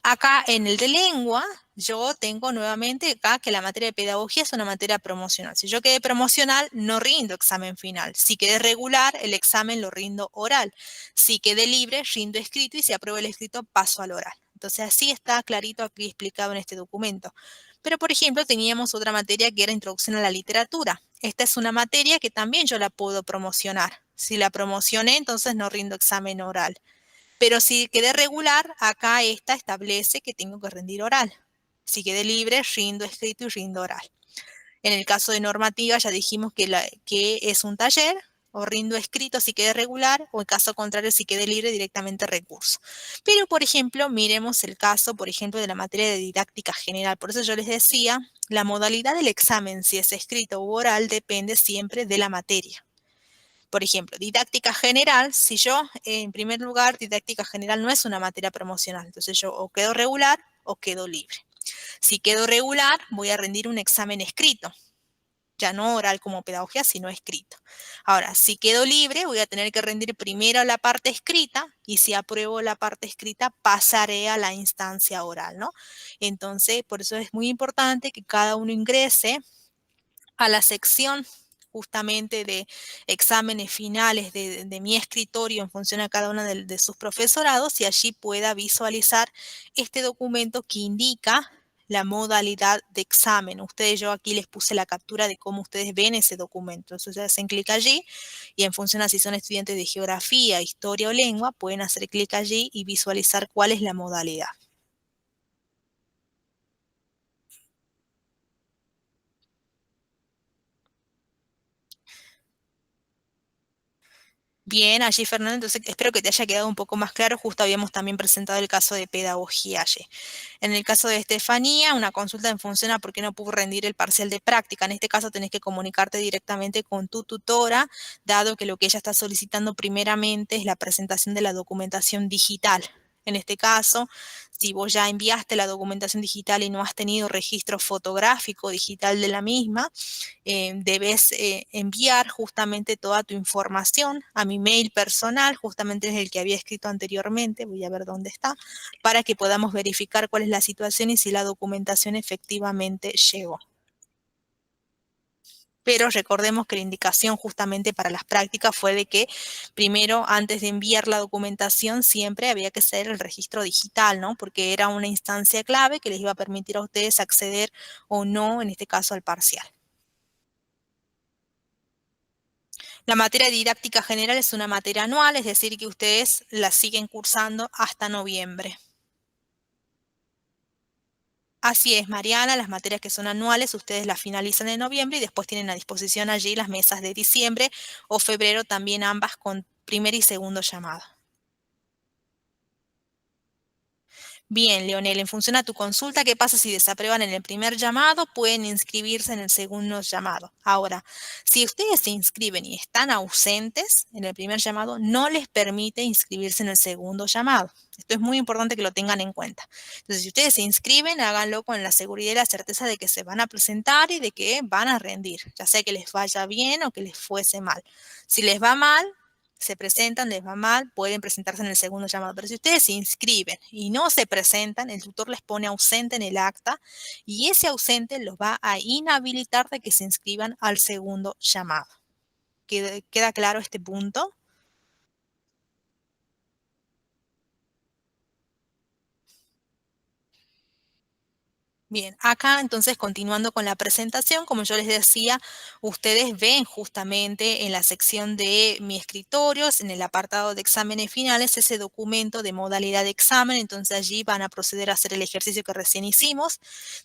Acá en el de lengua, yo tengo nuevamente acá que la materia de pedagogía es una materia promocional. Si yo quedé promocional, no rindo examen final. Si quedé regular, el examen lo rindo oral. Si quedé libre, rindo escrito y si apruebo el escrito, paso al oral. Entonces, así está clarito aquí explicado en este documento. Pero, por ejemplo, teníamos otra materia que era Introducción a la Literatura. Esta es una materia que también yo la puedo promocionar. Si la promocioné, entonces no rindo examen oral. Pero si quedé regular, acá esta establece que tengo que rendir oral. Si quedé libre, rindo escrito y rindo oral. En el caso de normativa ya dijimos que es un taller, o rindo escrito si quede regular, o en caso contrario si quede libre directamente recurso. Pero, por ejemplo, miremos el caso, por ejemplo, de la materia de didáctica general. Por eso yo les decía, la modalidad del examen, si es escrito u oral, depende siempre de la materia. Por ejemplo, didáctica general, si yo, en primer lugar, didáctica general no es una materia promocional, entonces yo o quedo regular o quedo libre. Si quedo regular, voy a rendir un examen escrito, ya no oral como pedagogía, sino escrito. Ahora, si quedo libre, voy a tener que rendir primero la parte escrita y si apruebo la parte escrita, pasaré a la instancia oral, ¿no? Entonces, por eso es muy importante que cada uno ingrese a la sección justamente de exámenes finales de mi escritorio en función a cada uno de sus profesorados y allí pueda visualizar este documento que indica la modalidad de examen. Ustedes, yo aquí les puse la captura de cómo ustedes ven ese documento. Entonces hacen clic allí y en función a si son estudiantes de geografía, historia o lengua, pueden hacer clic allí y visualizar cuál es la modalidad. Bien, allí Fernando, entonces espero que te haya quedado un poco más claro. Justo habíamos también presentado el caso de pedagogía allí. En el caso de Estefanía, una consulta en función a por qué no pudo rendir el parcial de práctica. En este caso tenés que comunicarte directamente con tu tutora, dado que lo que ella está solicitando primeramente es la presentación de la documentación digital. En este caso, si vos ya enviaste la documentación digital y no has tenido registro fotográfico digital de la misma, debes enviar justamente toda tu información a mi mail personal, justamente es el que había escrito anteriormente, voy a ver dónde está, para que podamos verificar cuál es la situación y si la documentación efectivamente llegó. Pero recordemos que la indicación justamente para las prácticas fue de que primero, antes de enviar la documentación, siempre había que hacer el registro digital, ¿no? Porque era una instancia clave que les iba a permitir a ustedes acceder o no, en este caso, al parcial. La materia de didáctica general es una materia anual, es decir, que ustedes la siguen cursando hasta noviembre. Así es, Mariana, las materias que son anuales, ustedes las finalizan en noviembre y después tienen a disposición allí las mesas de diciembre o febrero, también ambas con primer y segundo llamado. Bien, Leonel, en función a tu consulta, ¿qué pasa si desaprueban en el primer llamado? Pueden inscribirse en el segundo llamado. Ahora, si ustedes se inscriben y están ausentes en el primer llamado, no les permite inscribirse en el segundo llamado. Esto es muy importante que lo tengan en cuenta. Entonces, si ustedes se inscriben, háganlo con la seguridad y la certeza de que se van a presentar y de que van a rendir, ya sea que les vaya bien o que les fuese mal. Si les va mal, se presentan, les va mal, pueden presentarse en el segundo llamado. Pero si ustedes se inscriben y no se presentan, el tutor les pone ausente en el acta y ese ausente los va a inhabilitar de que se inscriban al segundo llamado. ¿Queda claro este punto? Bien, acá entonces continuando con la presentación, como yo les decía, ustedes ven justamente en la sección de mi escritorio, en el apartado de exámenes finales, ese documento de modalidad de examen, entonces allí van a proceder a hacer el ejercicio que recién hicimos,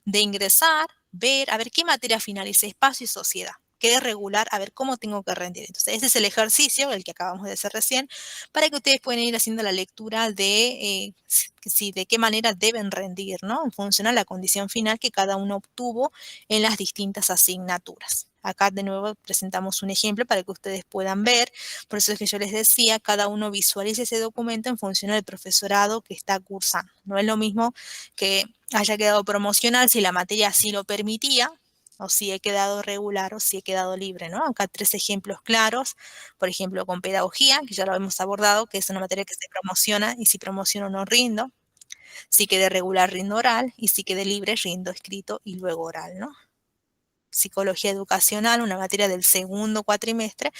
de ingresar, ver, a ver qué materia finalice, espacio y sociedad. Quede regular, a ver cómo tengo que rendir. Entonces, ese es el ejercicio, el que acabamos de hacer recién, para que ustedes puedan ir haciendo la lectura de de qué manera deben rendir, ¿no? En función a la condición final que cada uno obtuvo en las distintas asignaturas. Acá de nuevo presentamos un ejemplo para que ustedes puedan ver. Por eso es que yo les decía, cada uno visualice ese documento en función del profesorado que está cursando. No es lo mismo que haya quedado promocional si la materia así lo permitía, o si he quedado regular o si he quedado libre, ¿no? Acá 3 ejemplos claros, por ejemplo, con pedagogía, que ya lo hemos abordado, que es una materia que se promociona y si promociono no rindo. Si quedé regular, rindo oral, y si quedé libre, rindo escrito y luego oral, ¿no? Psicología educacional, una materia del segundo cuatrimestre,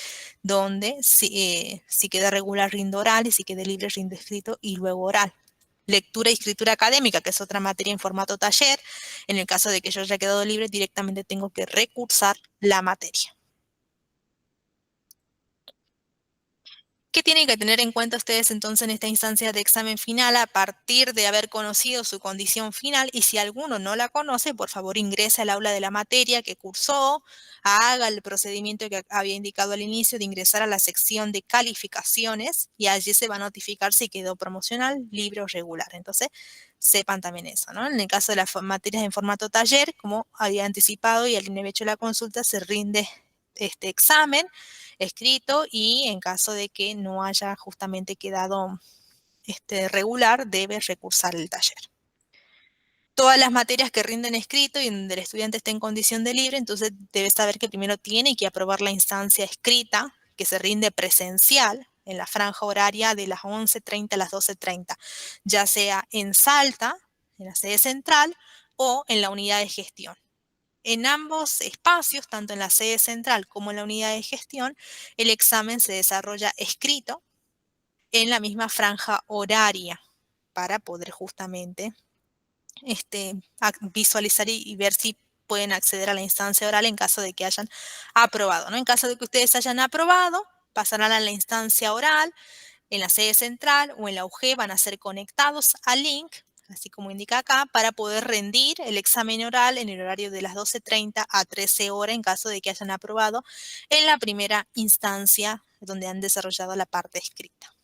donde si quedé regular, rindo oral, y si quedé libre, rindo escrito y luego oral. lectura y escritura académica, que es otra materia en formato taller. En el caso de que yo haya quedado libre, directamente tengo que recursar la materia. ¿Qué tienen que tener en cuenta ustedes entonces en esta instancia de examen final a partir de haber conocido su condición final? Y si alguno no la conoce, por favor ingrese al aula de la materia que cursó, haga el procedimiento que había indicado al inicio de ingresar a la sección de calificaciones y allí se va a notificar si quedó promocional, libre o regular. Entonces, sepan también eso, ¿no? En el caso de las materias en formato taller, como había anticipado y al haber hecho la consulta, se rinde este examen escrito y en caso de que no haya justamente quedado regular, debe recursar el taller. Todas las materias que rinden escrito y donde el estudiante esté en condición de libre, entonces debe saber que primero tiene que aprobar la instancia escrita, que se rinde presencial, en la franja horaria de las 11:30 a las 12:30, ya sea en Salta, en la sede central, o en la unidad de gestión. En ambos espacios, tanto en la sede central como en la unidad de gestión, el examen se desarrolla escrito en la misma franja horaria para poder justamente visualizar y ver si pueden acceder a la instancia oral en caso de que hayan aprobado, ¿no? En caso de que ustedes hayan aprobado, pasarán a la instancia oral en la sede central o en la UG, van a ser conectados al link, así como indica acá, para poder rendir el examen oral en el horario de las 12:30 a 13 horas en caso de que hayan aprobado en la primera instancia donde han desarrollado la parte escrita.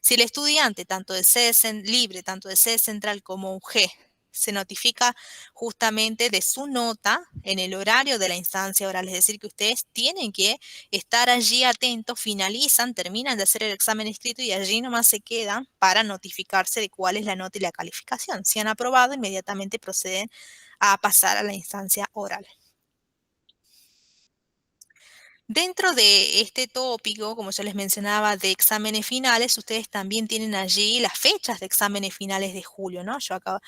Si el estudiante, tanto de sede libre, tanto de sede central como UG, se notifica justamente de su nota en el horario de la instancia oral, es decir, que ustedes tienen que estar allí atentos, finalizan, terminan de hacer el examen escrito y allí nomás se quedan para notificarse de cuál es la nota y la calificación. Si han aprobado, inmediatamente proceden a pasar a la instancia oral. Dentro de este tópico, como yo les mencionaba, de exámenes finales, ustedes también tienen allí las fechas de exámenes finales de julio, ¿no? Yo acá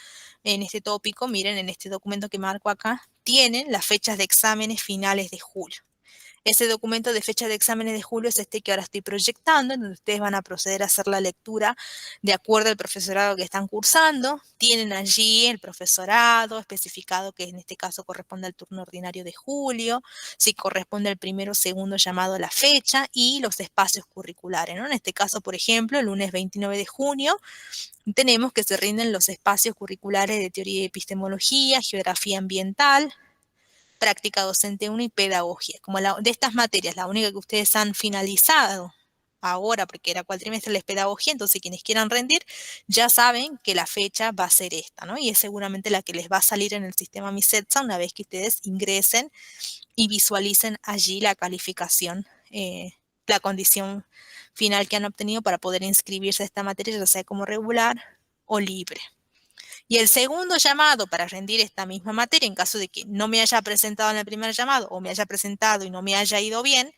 en este tópico, miren, en este documento que marco acá, tienen las fechas de exámenes finales de julio. Ese documento de fecha de exámenes de julio es este que ahora estoy proyectando, en donde ustedes van a proceder a hacer la lectura de acuerdo al profesorado que están cursando. Tienen allí el profesorado especificado que en este caso corresponde al turno ordinario de julio, si corresponde al primero o segundo llamado a la fecha y los espacios curriculares, ¿no? En este caso, por ejemplo, el lunes 29 de junio, tenemos que se rinden los espacios curriculares de teoría y epistemología, geografía ambiental, práctica docente 1 y pedagogía. Como de estas materias, la única que ustedes han finalizado ahora, porque era cuatrimestre es pedagogía, entonces quienes quieran rendir ya saben que la fecha va a ser esta, ¿no? Y es seguramente la que les va a salir en el sistema MISETSA una vez que ustedes ingresen y visualicen allí la calificación, la condición final que han obtenido para poder inscribirse a esta materia, ya sea como regular o libre. Y el segundo llamado para rendir esta misma materia, en caso de que no me haya presentado en el primer llamado o me haya presentado y no me haya ido bien,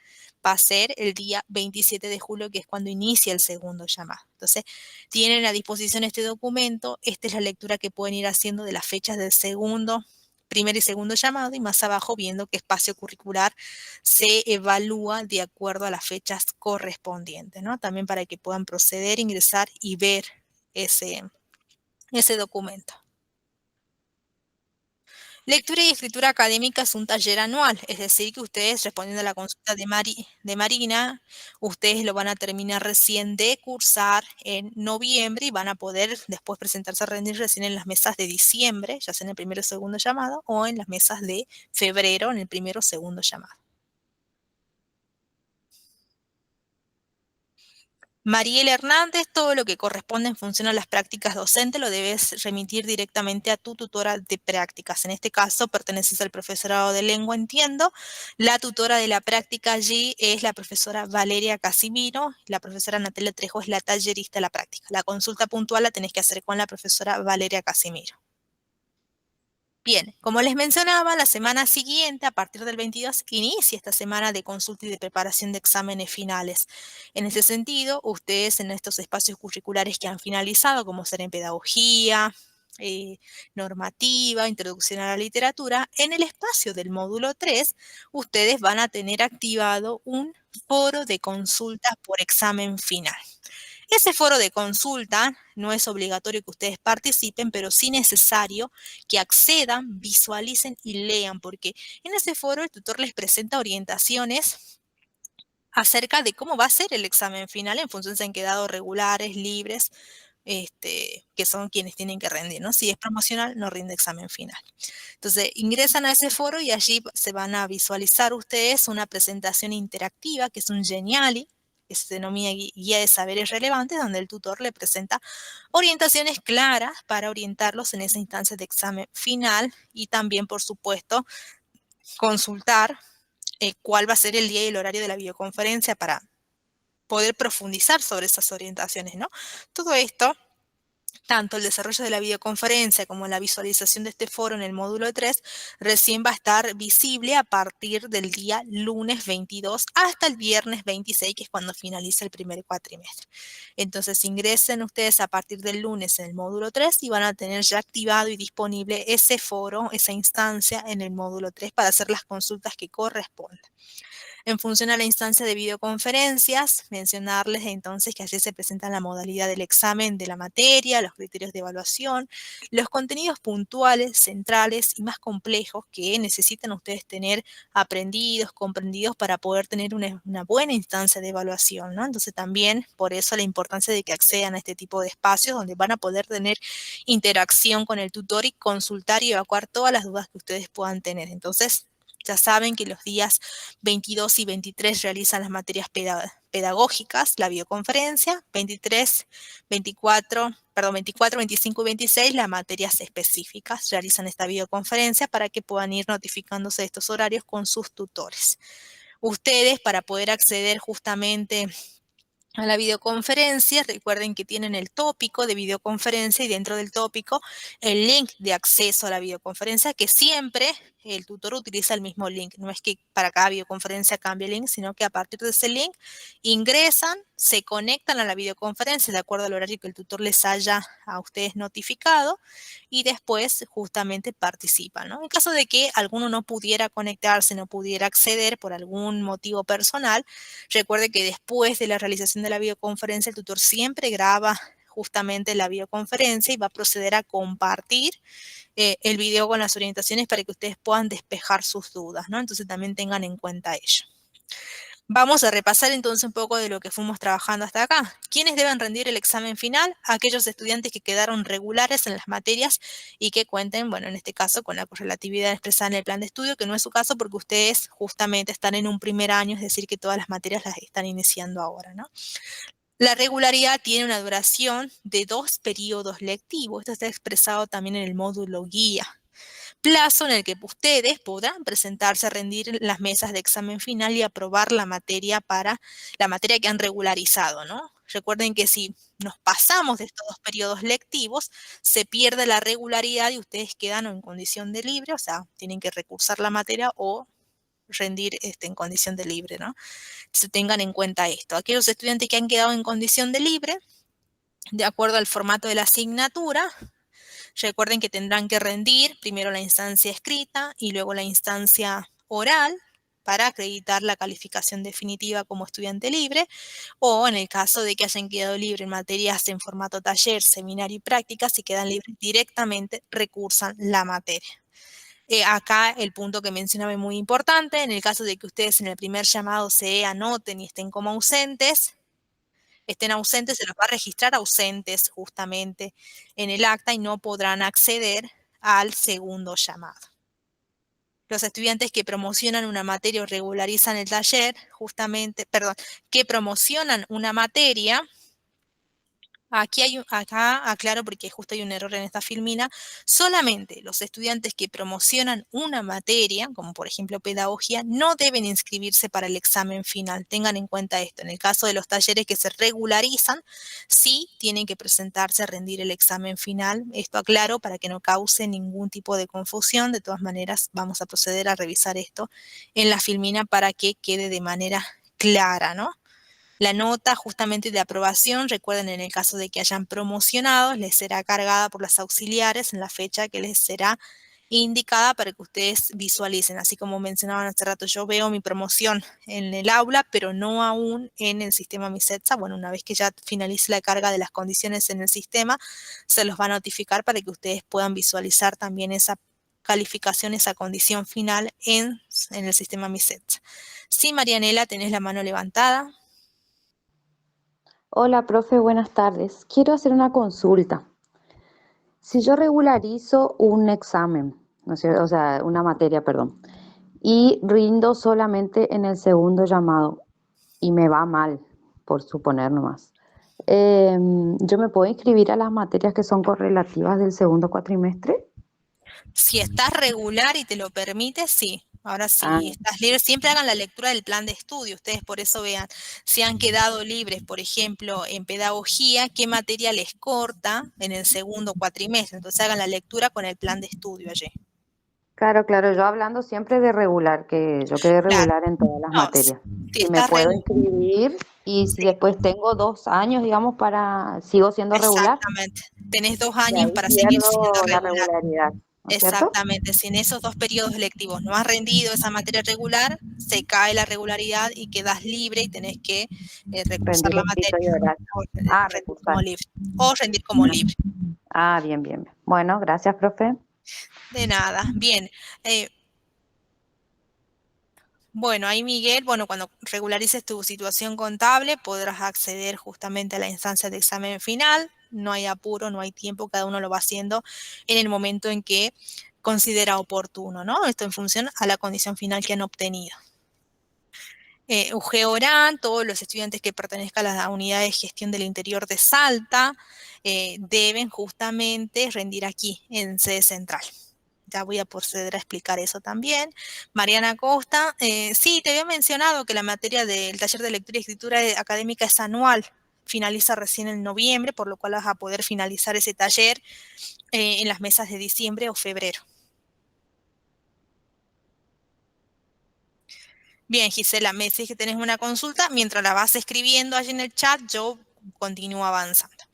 va a ser el día 27 de julio, que es cuando inicia el segundo llamado. Entonces, tienen a disposición este documento. Esta es la lectura que pueden ir haciendo de las fechas del primer y segundo llamado, y más abajo viendo qué espacio curricular se evalúa de acuerdo a las fechas correspondientes, ¿no? También para que puedan proceder, ingresar y ver ese documento. Lectura y escritura académica es un taller anual, es decir, que ustedes, respondiendo a la consulta de Marina, ustedes lo van a terminar recién de cursar en noviembre y van a poder después presentarse a rendir recién en las mesas de diciembre, ya sea en el primero o segundo llamado, o en las mesas de febrero, en el primero o segundo llamado. Mariel Hernández, todo lo que corresponde en función a las prácticas docentes lo debes remitir directamente a tu tutora de prácticas. En este caso, perteneces al profesorado de lengua, entiendo. La tutora de la práctica allí es la profesora Valeria Casimiro. La profesora Natalia Trejo es la tallerista de la práctica. La consulta puntual la tenés que hacer con la profesora Valeria Casimiro. Bien, como les mencionaba, la semana siguiente, a partir del 22, inicia esta semana de consulta y de preparación de exámenes finales. En ese sentido, ustedes en estos espacios curriculares que han finalizado, como ser en pedagogía, normativa, introducción a la literatura, en el espacio del módulo 3, ustedes van a tener activado un foro de consultas por examen final. Ese foro de consulta no es obligatorio que ustedes participen, pero sí necesario que accedan, visualicen y lean, porque en ese foro el tutor les presenta orientaciones acerca de cómo va a ser el examen final en función si han quedado regulares, libres, que son quienes tienen que rendir, ¿no? Si es promocional, no rinde examen final. Entonces, ingresan a ese foro y allí se van a visualizar ustedes una presentación interactiva, que es un Geniali, que se denomina Guía de Saberes Relevantes, donde el tutor le presenta orientaciones claras para orientarlos en esa instancia de examen final y también, por supuesto, consultar cuál va a ser el día y el horario de la videoconferencia para poder profundizar sobre esas orientaciones, ¿no? Todo esto, tanto el desarrollo de la videoconferencia como la visualización de este foro en el módulo 3, recién va a estar visible a partir del día lunes 22 hasta el viernes 26, que es cuando finaliza el primer cuatrimestre. Entonces ingresen ustedes a partir del lunes en el módulo 3 y van a tener ya activado y disponible ese foro, esa instancia en el módulo 3 para hacer las consultas que correspondan. En función a la instancia de videoconferencias, mencionarles entonces que allí se presenta la modalidad del examen de la materia, los criterios de evaluación, los contenidos puntuales, centrales y más complejos que necesitan ustedes tener aprendidos, comprendidos para poder tener una buena instancia de evaluación, ¿no? Entonces también por eso la importancia de que accedan a este tipo de espacios donde van a poder tener interacción con el tutor y consultar y evacuar todas las dudas que ustedes puedan tener. Entonces, ya saben que los días 22 y 23 realizan las materias pedagógicas, la videoconferencia, 24, 25 y 26 las materias específicas realizan esta videoconferencia para que puedan ir notificándose de estos horarios con sus tutores. Ustedes, para poder acceder justamente a la videoconferencia, recuerden que tienen el tópico de videoconferencia y dentro del tópico el link de acceso a la videoconferencia, que siempre el tutor utiliza el mismo link. No es que para cada videoconferencia cambie el link, sino que a partir de ese link ingresan, se conectan a la videoconferencia de acuerdo al horario que el tutor les haya a ustedes notificado y después justamente participan, ¿no? En caso de que alguno no pudiera conectarse, no pudiera acceder por algún motivo personal, recuerde que después de la realización de la videoconferencia, el tutor siempre graba justamente la videoconferencia y va a proceder a compartir el video con las orientaciones para que ustedes puedan despejar sus dudas, ¿no? Entonces también tengan en cuenta ello. Vamos a repasar entonces un poco de lo que fuimos trabajando hasta acá. ¿Quiénes deben rendir el examen final? Aquellos estudiantes que quedaron regulares en las materias y que cuenten, bueno, en este caso con la correlatividad expresada en el plan de estudio, que no es su caso porque ustedes justamente están en un primer año, es decir, que todas las materias las están iniciando ahora, ¿no? La regularidad tiene una duración de 2 periodos lectivos. Esto está expresado también en el módulo guía. Plazo en el que ustedes podrán presentarse a rendir las mesas de examen final y aprobar la materia que han regularizado, ¿no? Recuerden que si nos pasamos de estos 2 periodos lectivos, se pierde la regularidad y ustedes quedan en condición de libre, o sea, tienen que recursar la materia o rendir en condición de libre, ¿no? Entonces tengan en cuenta esto. Aquellos estudiantes que han quedado en condición de libre, de acuerdo al formato de la asignatura, recuerden que tendrán que rendir primero la instancia escrita y luego la instancia oral para acreditar la calificación definitiva como estudiante libre, o en el caso de que hayan quedado libres en materias en formato taller, seminario y práctica, si quedan libres directamente recursan la materia. Acá el punto que mencionaba es muy importante, en el caso de que ustedes en el primer llamado se anoten y estén como ausentes, se los va a registrar ausentes justamente en el acta y no podrán acceder al segundo llamado. Los estudiantes que promocionan una materia o regularizan el taller, que promocionan una materia, acá aclaro porque justo hay un error en esta filmina, solamente los estudiantes que promocionan una materia, como por ejemplo pedagogía, no deben inscribirse para el examen final. Tengan en cuenta esto. En el caso de los talleres que se regularizan, sí tienen que presentarse a rendir el examen final. Esto aclaro para que no cause ningún tipo de confusión. De todas maneras, vamos a proceder a revisar esto en la filmina para que quede de manera clara, ¿no? La nota justamente de aprobación, recuerden en el caso de que hayan promocionado, les será cargada por las auxiliares en la fecha que les será indicada para que ustedes visualicen. Así como mencionaban hace rato, yo veo mi promoción en el aula, pero no aún en el sistema MISETSA. Bueno, una vez que ya finalice la carga de las condiciones en el sistema, se los va a notificar para que ustedes puedan visualizar también esa calificación, esa condición final en el sistema MISETSA. Sí, Marianela, tenés la mano levantada.
Hola, profe, buenas tardes. Quiero hacer una consulta. Si yo regularizo un examen, ¿no es cierto? O sea, una materia, perdón, y rindo solamente en el segundo llamado y me va mal, por suponer nomás, ¿yo me puedo inscribir a las materias que son correlativas del segundo cuatrimestre?
Si estás regular y te lo permite, sí. Ahora,
Ah,
si estás libre, siempre hagan la lectura del plan de estudio. Ustedes por eso vean, si han quedado libres, por ejemplo, en pedagogía, qué materia les corta en el segundo cuatrimestre. Entonces hagan la lectura con el plan de estudio allí.
claro, claro, yo hablando siempre de regular, que yo quedé
Claro.
regular en todas las
No,
materias.
si
Si me
estás
puedo
regular.
inscribir y si
Sí,
después tengo 2 años, digamos, sigo siendo regular,
exactamente. Tenés 2
y
años
ahí
para seguir siendo
pierdo la
regular.
regularidad, ¿no es cierto?
Exactamente, si en esos 2 periodos lectivos no has rendido esa materia regular, se cae la regularidad y quedas libre y tenés que recursar
Rendir
la
escrito y
materia
oral.
o
Ah,
rendir como
recursar.
libre o rendir como libre.
Ah, bien, bien, bien. Bueno, gracias, profe.
De nada, bien. eh, Bueno, ahí Miguel, bueno, cuando regularices tu situación contable podrás acceder justamente a la instancia de examen final. No hay apuro, no hay tiempo, cada uno lo va haciendo en el momento en que considera oportuno, ¿no? Esto en función a la condición final que han obtenido. UGEORAN, todos los estudiantes que pertenezcan a la unidad de gestión del interior de Salta deben justamente rendir aquí en sede central. Ya voy a proceder a explicar eso también. Mariana Costa, sí, te había mencionado que la materia del taller de lectura y escritura académica es anual, finaliza recién en noviembre, por lo cual vas a poder finalizar ese taller en las mesas de diciembre o febrero. Bien, Gisela, me decís que tenés una consulta, mientras la vas escribiendo allí en el chat, yo continúo avanzando.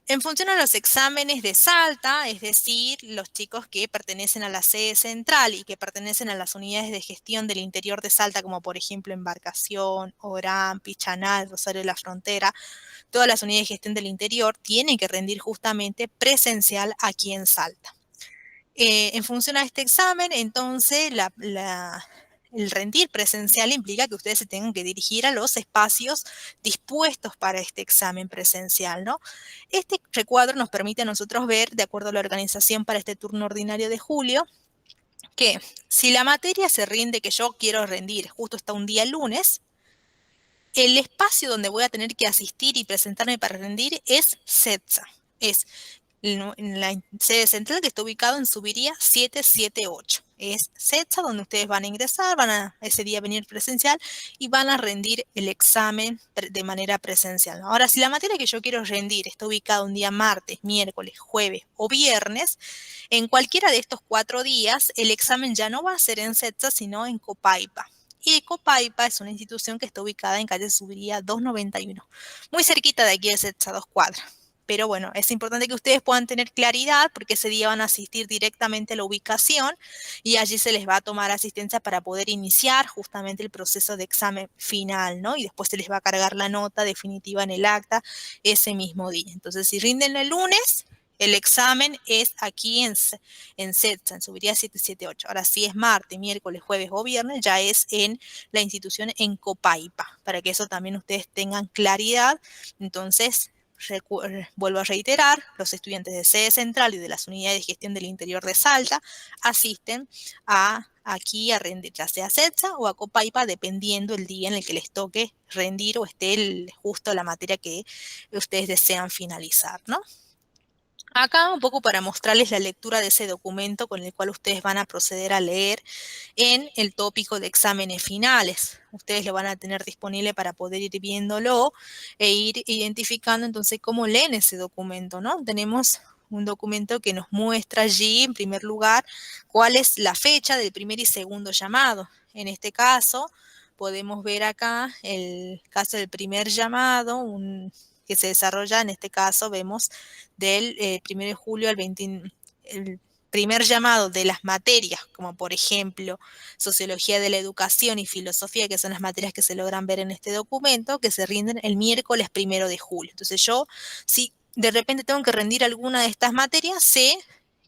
En función a los exámenes de Salta, es decir, los chicos que pertenecen a la sede central y que pertenecen a las unidades de gestión del interior de Salta, como por ejemplo Embarcación, Orán, Pichanal, Rosario de la Frontera, todas las unidades de gestión del interior tienen que rendir justamente presencial aquí en Salta. En función a este examen, entonces el rendir presencial implica que ustedes se tengan que dirigir a los espacios dispuestos para este examen presencial, ¿no? Este recuadro nos permite a nosotros ver, de acuerdo a la organización para este turno ordinario de julio, que si la materia se rinde, que yo quiero rendir, justo está un día lunes, el espacio donde voy a tener que asistir y presentarme para rendir es CETSA, es en la sede central que está ubicado en Subiría 778. Es CETSA donde ustedes van a ingresar, van a ese día venir presencial y van a rendir el examen de manera presencial. Ahora, si la materia que yo quiero rendir está ubicada un día martes, miércoles, jueves o viernes, en cualquiera de estos 4 días el examen ya no va a ser en CETSA, sino en Copaipa. Y Copaipa es una institución que está ubicada en calle Subiría 291, muy cerquita de aquí de CETSA, 2 cuadras. Pero bueno, es importante que ustedes puedan tener claridad porque ese día van a asistir directamente a la ubicación y allí se les va a tomar asistencia para poder iniciar justamente el proceso de examen final, ¿no? Y después se les va a cargar la nota definitiva en el acta ese mismo día. Entonces, si rinden el lunes, el examen es aquí en CETSA, en Subiría 778. Ahora, si es martes, miércoles, jueves o viernes, ya es en la institución en Copaipa, para que eso también ustedes tengan claridad. Entonces, vuelvo a reiterar, los estudiantes de sede central y de las unidades de gestión del interior de Salta asisten aquí a rendir, ya sea a CETSA o a Copaipa, dependiendo el día en el que les toque rendir o esté justo la materia que ustedes desean finalizar, ¿no? Acá un poco para mostrarles la lectura de ese documento con el cual ustedes van a proceder a leer en el tópico de exámenes finales. Ustedes lo van a tener disponible para poder ir viéndolo e ir identificando entonces cómo leen ese documento, ¿no? Tenemos un documento que nos muestra allí, en primer lugar, cuál es la fecha del primer y segundo llamado. En este caso, podemos ver acá el caso del primer llamado, que se desarrolla, en este caso vemos del 1 de julio al 20, primer llamado de las materias, como por ejemplo Sociología de la Educación y Filosofía, que son las materias que se logran ver en este documento, que se rinden el miércoles 1 de julio. Entonces yo, si de repente tengo que rendir alguna de estas materias, sé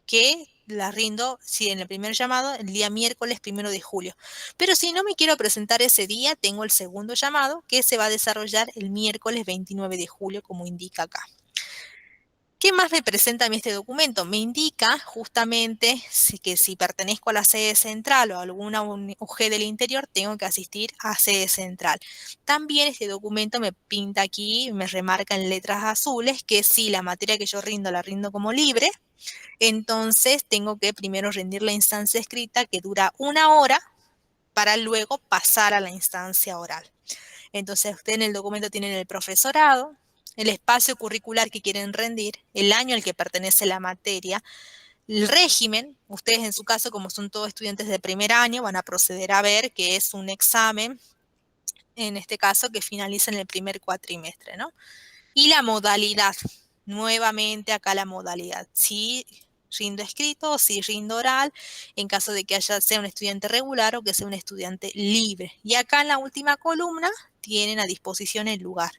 que las rindo, si en el primer llamado, el día miércoles 1 de julio. Pero si no me quiero presentar ese día, tengo el segundo llamado, que se va a desarrollar el miércoles 29 de julio, como indica acá. ¿Qué más me presenta a mí este documento? Me indica justamente que si pertenezco a la sede central o a alguna UG del interior, tengo que asistir a sede central. También este documento me pinta aquí, me remarca en letras azules que si la materia que yo rindo la rindo como libre, entonces tengo que primero rendir la instancia escrita que dura 1 hora para luego pasar a la instancia oral. Entonces ustedes en el documento tienen el profesorado, el espacio curricular que quieren rendir, el año al que pertenece la materia, el régimen. Ustedes en su caso, como son todos estudiantes de primer año, van a proceder a ver que es un examen, en este caso, que finaliza en el primer cuatrimestre, ¿no? Y la modalidad, nuevamente acá la modalidad, si rindo escrito o si rindo oral, en caso de que sea un estudiante regular o que sea un estudiante libre. Y acá en la última columna tienen a disposición el lugar,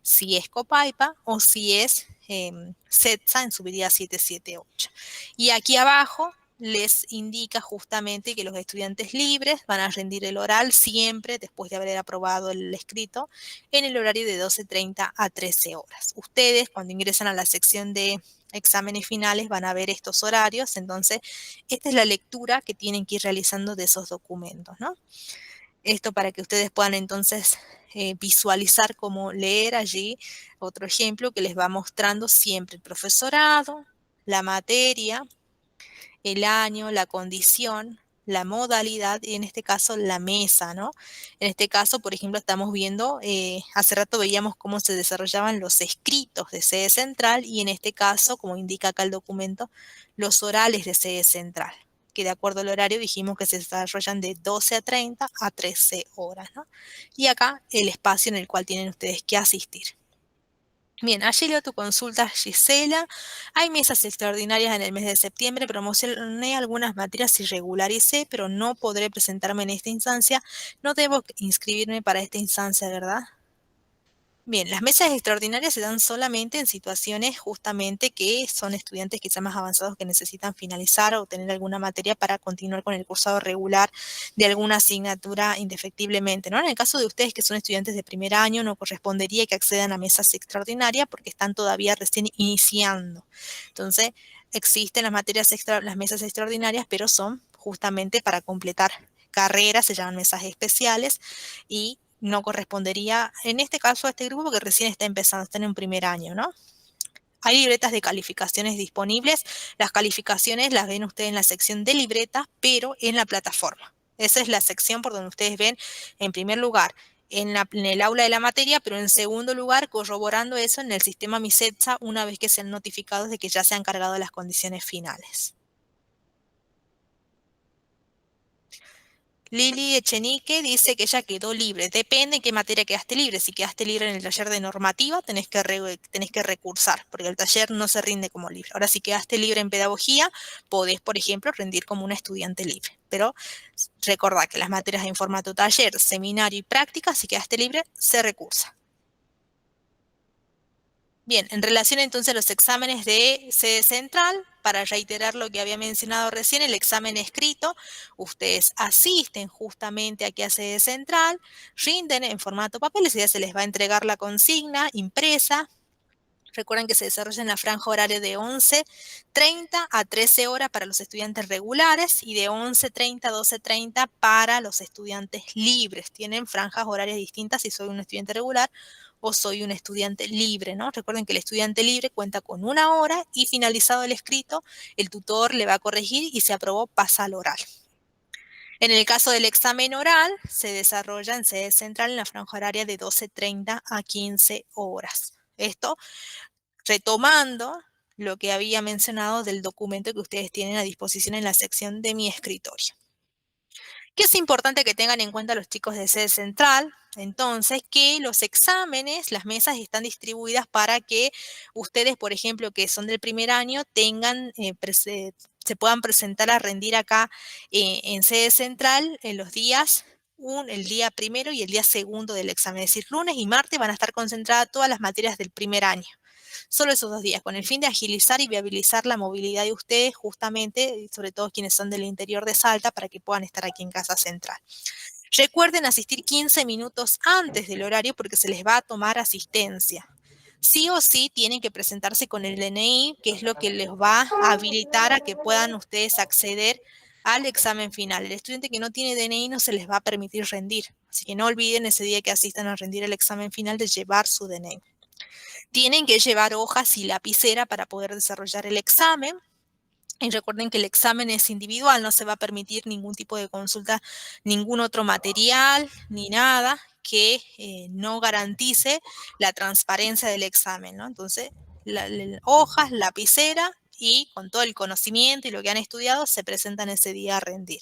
si es Copaipa o si es CETSA en su medida 778. Y aquí abajo les indica justamente que los estudiantes libres van a rendir el oral siempre después de haber aprobado el escrito en el horario de 12:30 a 13 horas. Ustedes cuando ingresan a la sección de exámenes finales van a ver estos horarios, entonces esta es la lectura que tienen que ir realizando de esos documentos, ¿no? Esto para que ustedes puedan entonces visualizar cómo leer allí otro ejemplo que les va mostrando siempre el profesorado, la materia, el año, la condición, la modalidad y en este caso la mesa, ¿no? En este caso, por ejemplo, estamos viendo, hace rato veíamos cómo se desarrollaban los escritos de sede central y en este caso, como indica acá el documento, los orales de sede central, que de acuerdo al horario dijimos que se desarrollan de 12:30 a 13 horas, ¿no? Y acá el espacio en el cual tienen ustedes que asistir. Bien, allí leo tu consulta, Gisela. Hay mesas extraordinarias en el mes de septiembre. Promocioné algunas materias y regularicé, pero no podré presentarme en esta instancia. No debo inscribirme para esta instancia, ¿verdad? Bien, las mesas extraordinarias se dan solamente en situaciones justamente que son estudiantes quizá más avanzados que necesitan finalizar o tener alguna materia para continuar con el cursado regular de alguna asignatura indefectiblemente, ¿no? En el caso de ustedes que son estudiantes de primer año, no correspondería que accedan a mesas extraordinarias porque están todavía recién iniciando. Entonces, existen las mesas extraordinarias, pero son justamente para completar carreras, se llaman mesas especiales y no correspondería, en este caso, a este grupo que recién está empezando, está en un primer año, ¿no? Hay libretas de calificaciones disponibles. Las calificaciones las ven ustedes en la sección de libretas, pero en la plataforma. Esa es la sección por donde ustedes ven, en primer lugar, en el aula de la materia, pero en segundo lugar, corroborando eso en el sistema MISETSA una vez que sean notificados de que ya se han cargado las condiciones finales. Lili Echenique dice que ella quedó libre. Depende en qué materia quedaste libre. Si quedaste libre en el taller de normativa, tenés que recursar, porque el taller no se rinde como libre. Ahora, si quedaste libre en pedagogía, podés, por ejemplo, rendir como una estudiante libre. Pero recordá que las materias en formato taller, seminario y práctica, si quedaste libre, se recursa. Bien, en relación entonces a los exámenes de sede central, para reiterar lo que había mencionado recién, el examen escrito, ustedes asisten justamente aquí a sede central, rinden en formato papeles y ya se les va a entregar la consigna impresa. Recuerden que se desarrolla en la franja horaria de 11:30 a 13 horas para los estudiantes regulares y de 11:30 a 12:30 para los estudiantes libres. Tienen franjas horarias distintas si soy un estudiante regular o soy un estudiante libre, ¿no? Recuerden que el estudiante libre cuenta con 1 hora y finalizado el escrito, el tutor le va a corregir y si aprobó pasa al oral. En el caso del examen oral, se desarrolla en sede central en la franja horaria de 12:30 a 15 horas. Esto retomando lo que había mencionado del documento que ustedes tienen a disposición en la sección de mi escritorio. ¿Qué es importante que tengan en cuenta los chicos de sede central? Entonces, que los exámenes, las mesas están distribuidas para que ustedes, por ejemplo, que son del primer año, tengan se puedan presentar a rendir acá en sede central en los días, el día primero y el día segundo del examen. Es decir, lunes y martes van a estar concentradas todas las materias del primer año. Solo esos 2 días, con el fin de agilizar y viabilizar la movilidad de ustedes, justamente, sobre todo quienes son del interior de Salta, para que puedan estar aquí en Casa Central. Recuerden asistir 15 minutos antes del horario porque se les va a tomar asistencia. Sí o sí tienen que presentarse con el DNI, que es lo que les va a habilitar a que puedan ustedes acceder al examen final. El estudiante que no tiene DNI no se les va a permitir rendir, así que no olviden ese día que asistan a rendir el examen final de llevar su DNI. Tienen que llevar hojas y lapicera para poder desarrollar el examen. Y recuerden que el examen es individual, no se va a permitir ningún tipo de consulta, ningún otro material, ni nada que no garantice la transparencia del examen, ¿no? Entonces, hojas, lapicera y con todo el conocimiento y lo que han estudiado, se presentan ese día a rendir.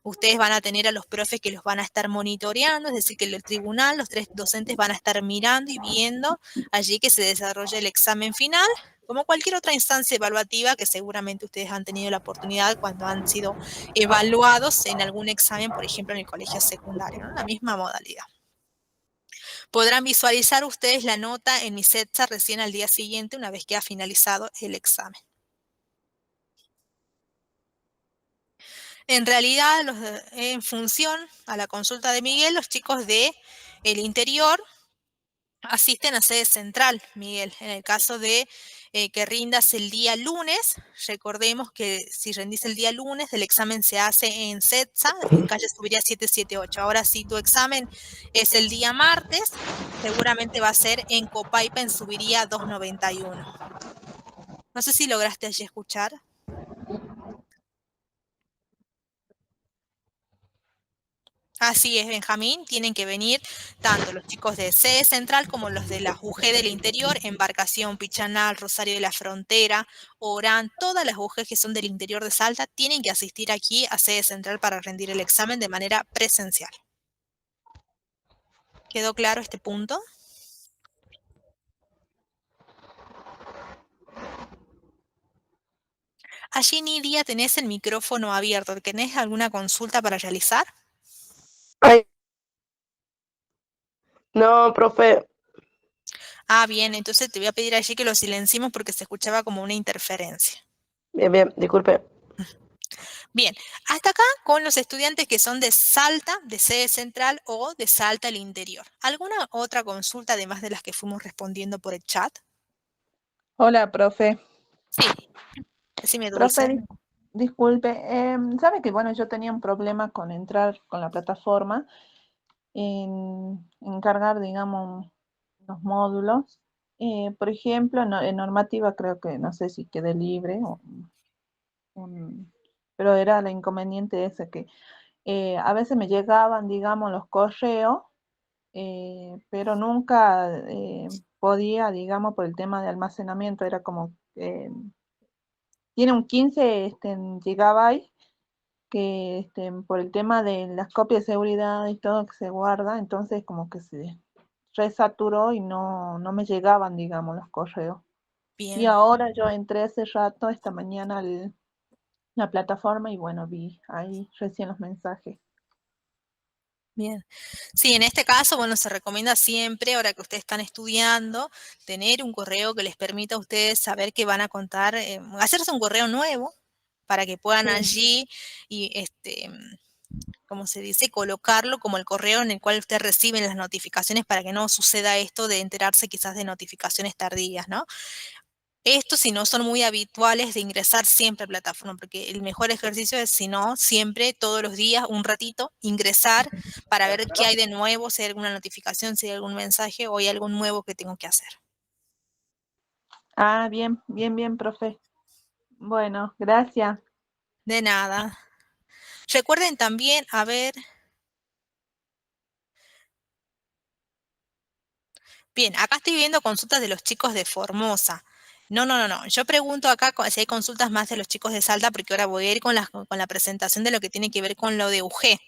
Ustedes van a tener a los profes que los van a estar monitoreando, es decir, que el tribunal, los 3 docentes van a estar mirando y viendo allí que se desarrolla el examen final, como cualquier otra instancia evaluativa que seguramente ustedes han tenido la oportunidad cuando han sido evaluados en algún examen, por ejemplo, en el colegio secundario, ¿no? La misma modalidad. Podrán visualizar ustedes la nota en mi CETSA recién al día siguiente, una vez que ha finalizado el examen. En realidad, en función a la consulta de Miguel, los chicos del interior asisten a sede central, Miguel. En el caso de que rindas el día lunes, recordemos que si rendís el día lunes, el examen se hace en CETSA, en calle Subiría 778. Ahora, si tu examen es el día martes, seguramente va a ser en Copaipa, en Subiría 291. No sé si lograste allí escuchar. Así es, Benjamín, tienen que venir tanto los chicos de sede central como los de la UG del interior, Embarcación, Pichanal, Rosario de la Frontera, Orán, todas las UG que son del interior de Salta tienen que asistir aquí a sede central para rendir el examen de manera presencial. ¿Quedó claro este punto? Allí, Nidia, tenés el micrófono abierto. ¿Tenés alguna consulta para realizar?
Ay, no, profe.
Ah, bien, entonces te voy a pedir allí que lo silenciemos porque se escuchaba como una interferencia.
Bien, disculpe.
Bien, hasta acá con los estudiantes que son de Salta, de sede central o de Salta al interior. ¿Alguna otra consulta además de las que fuimos respondiendo por el chat?
Hola, profe.
Sí, decime, Dulce.
Profe, disculpe, sabe que bueno, yo tenía un problema con entrar con la plataforma, en cargar, digamos, los módulos. Por ejemplo, en normativa creo que no sé si quedé libre, pero era la inconveniente ese que a veces me llegaban, digamos, los correos, pero nunca podía, digamos, por el tema de almacenamiento, era como tiene un 15 gigabytes que por el tema de las copias de seguridad y todo que se guarda, entonces como que se resaturó y no me llegaban, digamos, los correos.
Bien.
Y ahora yo entré hace rato, esta mañana, la plataforma y bueno, vi ahí recién los mensajes.
Bien. Sí, en este caso, bueno, se recomienda siempre, ahora que ustedes están estudiando, tener un correo que les permita a ustedes saber que van a contar, hacerse un correo nuevo para que puedan allí y como se dice, colocarlo como el correo en el cual ustedes reciben las notificaciones para que no suceda esto de enterarse quizás de notificaciones tardías, ¿no? Esto si no son muy habituales de ingresar siempre a plataforma, porque el mejor ejercicio es, si no, siempre, todos los días, un ratito, ingresar para ver qué hay de nuevo, si hay alguna notificación, si hay algún mensaje o hay algo nuevo que tengo que hacer.
Ah, bien, profe. Bueno, gracias.
De nada. Recuerden también, a ver... Bien, acá estoy viendo consultas de los chicos de Formosa. No. Yo pregunto acá si hay consultas más de los chicos de Salta, porque ahora voy a ir con la presentación de lo que tiene que ver con lo de UG.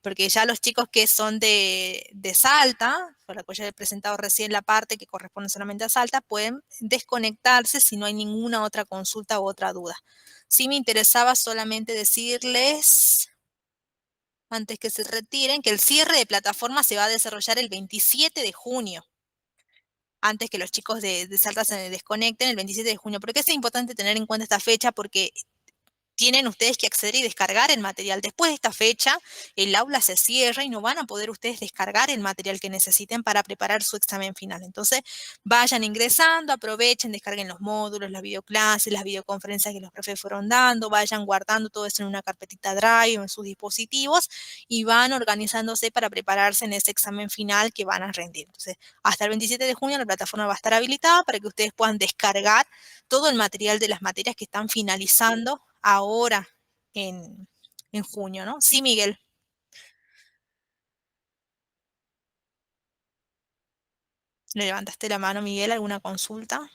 porque ya los chicos que son de Salta, por la que ya he presentado recién la parte que corresponde solamente a Salta, pueden desconectarse si no hay ninguna otra consulta u otra duda. Sí me interesaba solamente decirles, antes que se retiren, que el cierre de plataforma se va a desarrollar el 27 de junio. Antes que los chicos de Salta se desconecten, el 27 de junio. ¿Por qué es importante tener en cuenta esta fecha? Porque tienen ustedes que acceder y descargar el material. Después de esta fecha, el aula se cierra y no van a poder ustedes descargar el material que necesiten para preparar su examen final. Entonces, vayan ingresando, aprovechen, descarguen los módulos, las videoclases, las videoconferencias que los profes fueron dando, vayan guardando todo eso en una carpetita Drive o en sus dispositivos y van organizándose para prepararse en ese examen final que van a rendir. Entonces, hasta el 27 de junio la plataforma va a estar habilitada para que ustedes puedan descargar todo el material de las materias que están finalizando ahora en junio, ¿no? Sí, Miguel. ¿Le levantaste la mano, Miguel? ¿Alguna consulta?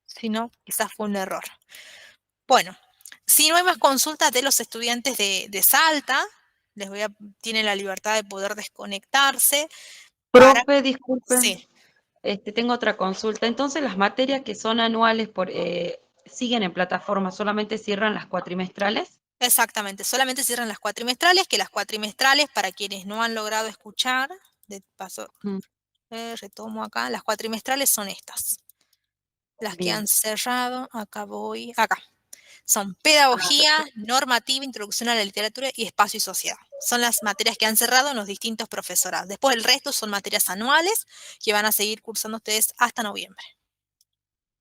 Si no, quizás fue un error. Bueno, si no hay más consultas de los estudiantes de Salta, tienen la libertad de poder desconectarse.
Profe, disculpe,
Sí.
tengo otra consulta. Entonces, las materias que son anuales siguen en plataforma, ¿solamente cierran las cuatrimestrales?
Exactamente, solamente cierran las cuatrimestrales, que las cuatrimestrales, para quienes no han logrado escuchar, de paso, retomo acá, las cuatrimestrales son estas. Las que han cerrado, acá. Son pedagogía, normativa, introducción a la literatura y espacio y sociedad. Son las materias que han cerrado en los distintos profesorados. Después el resto son materias anuales que van a seguir cursando ustedes hasta noviembre.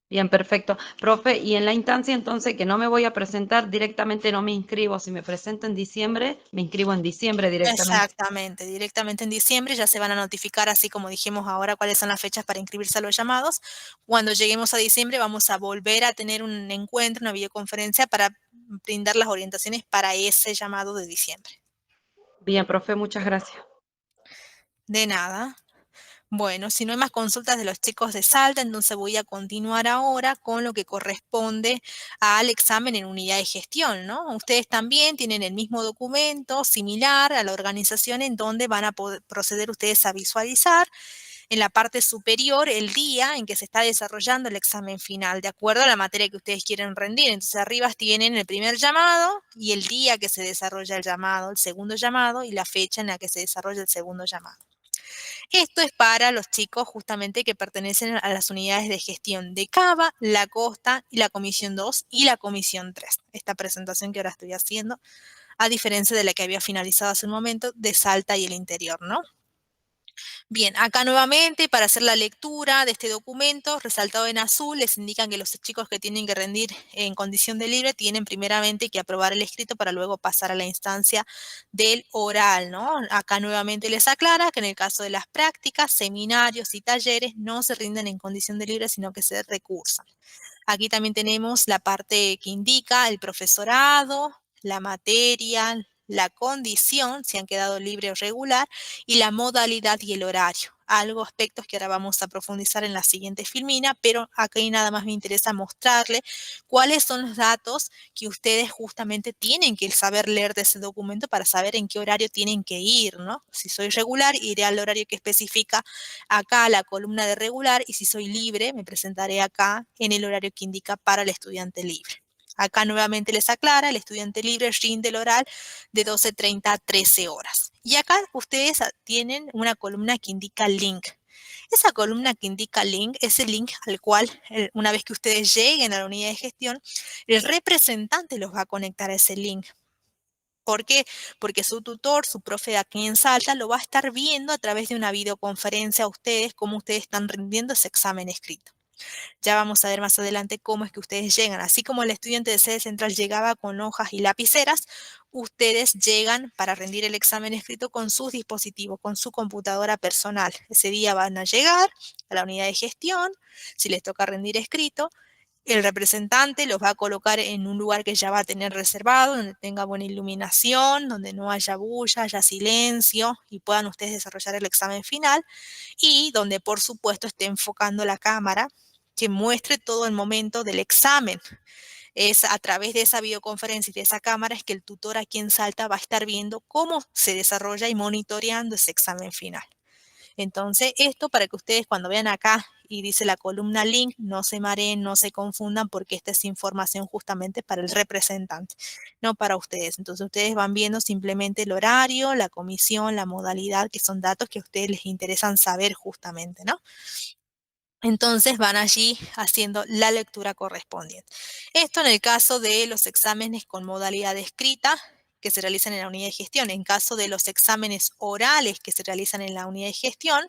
Bien, perfecto. Profe, y en la instancia entonces que no me voy a presentar, directamente no me inscribo. Si me presento en diciembre, me inscribo en diciembre directamente.
Exactamente, directamente en diciembre ya se van a notificar, así como dijimos ahora, cuáles son las fechas para inscribirse a los llamados. Cuando lleguemos a diciembre vamos a volver a tener un encuentro, una videoconferencia para brindar las orientaciones para ese llamado de diciembre.
Bien, profe, muchas gracias.
De nada. Bueno, si no hay más consultas de los chicos de Salta, entonces voy a continuar ahora con lo que corresponde al examen en unidad de gestión, ¿no? Ustedes también tienen el mismo documento similar a la organización en donde van a poder proceder ustedes a visualizar en la parte superior el día en que se está desarrollando el examen final, de acuerdo a la materia que ustedes quieren rendir. Entonces arriba tienen el primer llamado y el día que se desarrolla el llamado, el segundo llamado y la fecha en la que se desarrolla el segundo llamado. Esto es para los chicos justamente que pertenecen a las unidades de gestión de Cava, La Costa y la Comisión 2 y la Comisión 3. Esta presentación que ahora estoy haciendo, a diferencia de la que había finalizado hace un momento de Salta y el interior, ¿no? Bien, acá nuevamente para hacer la lectura de este documento, resaltado en azul, les indican que los chicos que tienen que rendir en condición de libre tienen primeramente que aprobar el escrito para luego pasar a la instancia del oral, ¿no? Acá nuevamente les aclara que en el caso de las prácticas, seminarios y talleres no se rinden en condición de libre, sino que se recursan. Aquí también tenemos la parte que indica el profesorado, la materia, la condición, si han quedado libre o regular, y la modalidad y el horario. Aspectos que ahora vamos a profundizar en la siguiente filmina, pero aquí nada más me interesa mostrarle cuáles son los datos que ustedes justamente tienen que saber leer de ese documento para saber en qué horario tienen que ir, ¿no? Si soy regular, iré al horario que especifica acá la columna de regular, y si soy libre, me presentaré acá en el horario que indica para el estudiante libre. Acá nuevamente les aclara, el estudiante libre rinde el oral de 12:30 a 13 horas. Y acá ustedes tienen una columna que indica link. Esa columna que indica link es el link al cual, una vez que ustedes lleguen a la unidad de gestión, el representante los va a conectar a ese link. ¿Por qué? Porque su tutor, su profe de aquí en Salta, lo va a estar viendo a través de una videoconferencia a ustedes, cómo ustedes están rindiendo ese examen escrito. Ya vamos a ver más adelante cómo es que ustedes llegan. Así como el estudiante de sede central llegaba con hojas y lapiceras, ustedes llegan para rendir el examen escrito con sus dispositivos, con su computadora personal. Ese día van a llegar a la unidad de gestión, si les toca rendir escrito, el representante los va a colocar en un lugar que ya va a tener reservado, donde tenga buena iluminación, donde no haya bulla, haya silencio y puedan ustedes desarrollar el examen final, y donde por supuesto esté enfocando la cámara que muestre todo el momento del examen. es a través de esa videoconferencia y de esa cámara es que el tutor aquí en Salta va a estar viendo cómo se desarrolla y monitoreando ese examen final. Entonces, esto para que ustedes cuando vean acá y dice la columna link, no se mareen, no se confundan, porque esta es información justamente para el representante, no para ustedes. Entonces, ustedes van viendo simplemente el horario, la comisión, la modalidad, que son datos que a ustedes les interesan saber justamente, ¿no? Entonces van allí haciendo la lectura correspondiente. Esto en el caso de los exámenes con modalidad escrita que se realizan en la unidad de gestión. En caso de los exámenes orales que se realizan en la unidad de gestión,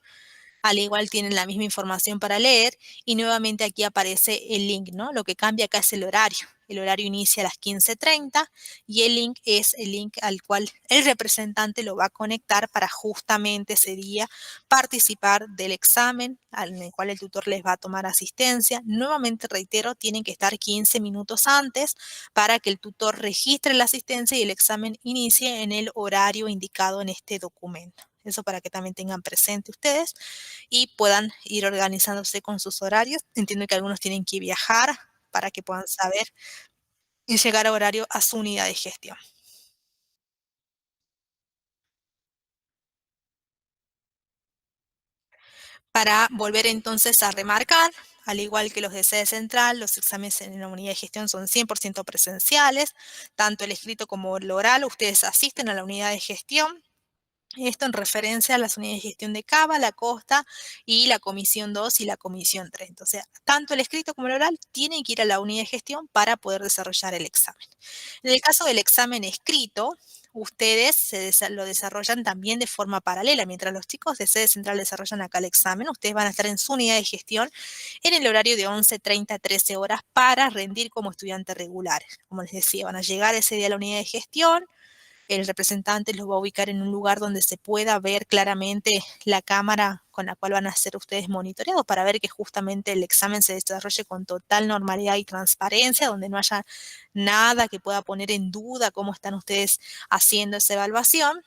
al igual tienen la misma información para leer y nuevamente aquí aparece el link, ¿no? Lo que cambia acá es el horario. El horario inicia a las 15:30 y el link es el link al cual el representante lo va a conectar para justamente ese día participar del examen en el cual el tutor les va a tomar asistencia. Nuevamente reitero, tienen que estar 15 minutos antes para que el tutor registre la asistencia y el examen inicie en el horario indicado en este documento. Eso para que también tengan presente ustedes y puedan ir organizándose con sus horarios. Entiendo que algunos tienen que viajar para que puedan saber y llegar a horario a su unidad de gestión. Para volver entonces a remarcar, al igual que los de sede central, los exámenes en la unidad de gestión son 100% presenciales, tanto el escrito como el oral, ustedes asisten a la unidad de gestión. Esto en referencia a las unidades de gestión de Cava, la Costa y la Comisión 2 y la Comisión 3. Entonces, tanto el escrito como el oral tienen que ir a la unidad de gestión para poder desarrollar el examen. En el caso del examen escrito, ustedes lo desarrollan también de forma paralela. Mientras los chicos de sede central desarrollan acá el examen, ustedes van a estar en su unidad de gestión en el horario de 11:30 a 13 horas para rendir como estudiantes regulares. Como les decía, van a llegar ese día a la unidad de gestión, el representante los va a ubicar en un lugar donde se pueda ver claramente la cámara con la cual van a ser ustedes monitoreados para ver que justamente el examen se desarrolle con total normalidad y transparencia, donde no haya nada que pueda poner en duda cómo están ustedes haciendo esa evaluación.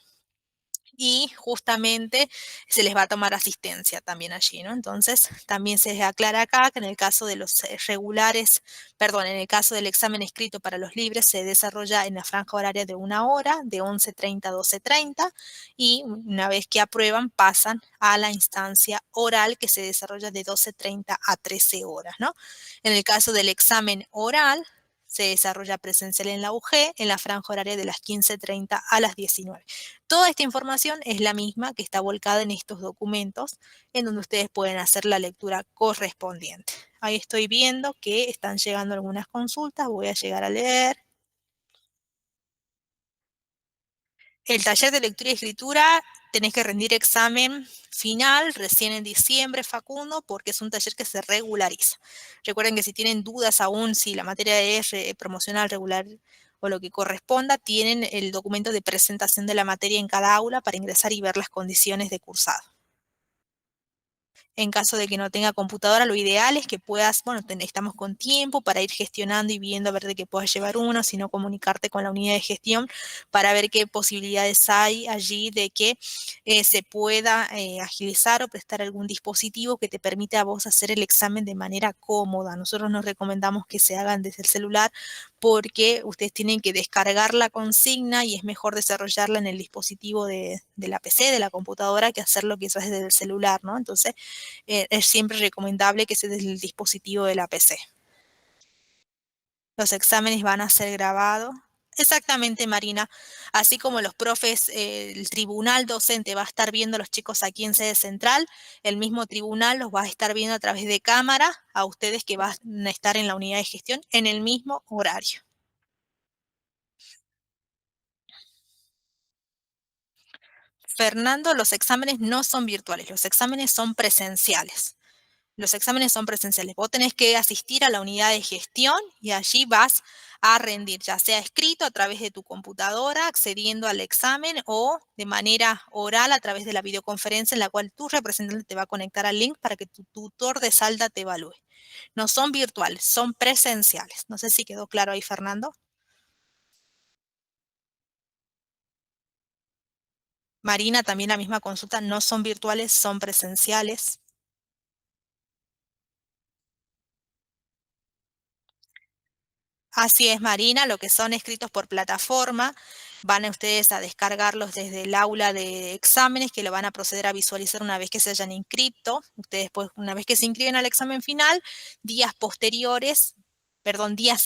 Y justamente se les va a tomar asistencia también allí, ¿no? Entonces, también se aclara acá que en el caso de los regulares, perdón, en el caso del examen escrito para los libres se desarrolla en la franja horaria de 1 hora, de 11:30 a 12:30, y una vez que aprueban pasan a la instancia oral que se desarrolla de 12:30 a 13 horas, ¿no? En el caso del examen oral, se desarrolla presencial en la UG en la franja horaria de las 15:30 a las 19. Toda esta información es la misma que está volcada en estos documentos, en donde ustedes pueden hacer la lectura correspondiente. Ahí estoy viendo que están llegando algunas consultas, voy a llegar a leer. El taller de lectura y escritura, tenés que rendir examen final recién en diciembre, Facundo, porque es un taller que se regulariza. Recuerden que si tienen dudas aún si la materia es promocional, regular o lo que corresponda, tienen el documento de presentación de la materia en cada aula para ingresar y ver las condiciones de cursado. En caso de que no tenga computadora, lo ideal es que puedas, bueno, estamos con tiempo para ir gestionando y viendo a ver de qué puedas llevar uno, sino comunicarte con la unidad de gestión para ver qué posibilidades hay allí de que se pueda agilizar o prestar algún dispositivo que te permita a vos hacer el examen de manera cómoda. Nosotros nos recomendamos que se hagan desde el celular porque ustedes tienen que descargar la consigna y es mejor desarrollarla en el dispositivo de la PC, de la computadora, que hacerlo quizás desde el celular, ¿no? Entonces, es siempre recomendable que sea desde el dispositivo de la PC. Los exámenes van a ser grabados. Exactamente, Marina. Así como los profes, el tribunal docente va a estar viendo a los chicos aquí en sede central, el mismo tribunal los va a estar viendo a través de cámara a ustedes que van a estar en la unidad de gestión en el mismo horario. Fernando, los exámenes no son virtuales, los exámenes son presenciales. Los exámenes son presenciales. Vos tenés que asistir a la unidad de gestión y allí vas a rendir, ya sea escrito a través de tu computadora, accediendo al examen o de manera oral a través de la videoconferencia en la cual tu representante te va a conectar al link para que tu tutor de Salta te evalúe. No son virtuales, son presenciales. No sé si quedó claro ahí, Fernando. Marina, también la misma consulta, no son virtuales, son presenciales. Así es, Marina, lo que son escritos por plataforma, van a ustedes a descargarlos desde el aula de exámenes, que lo van a proceder a visualizar una vez que se hayan inscrito. Ustedes, pues, una vez que se inscriben al examen final, días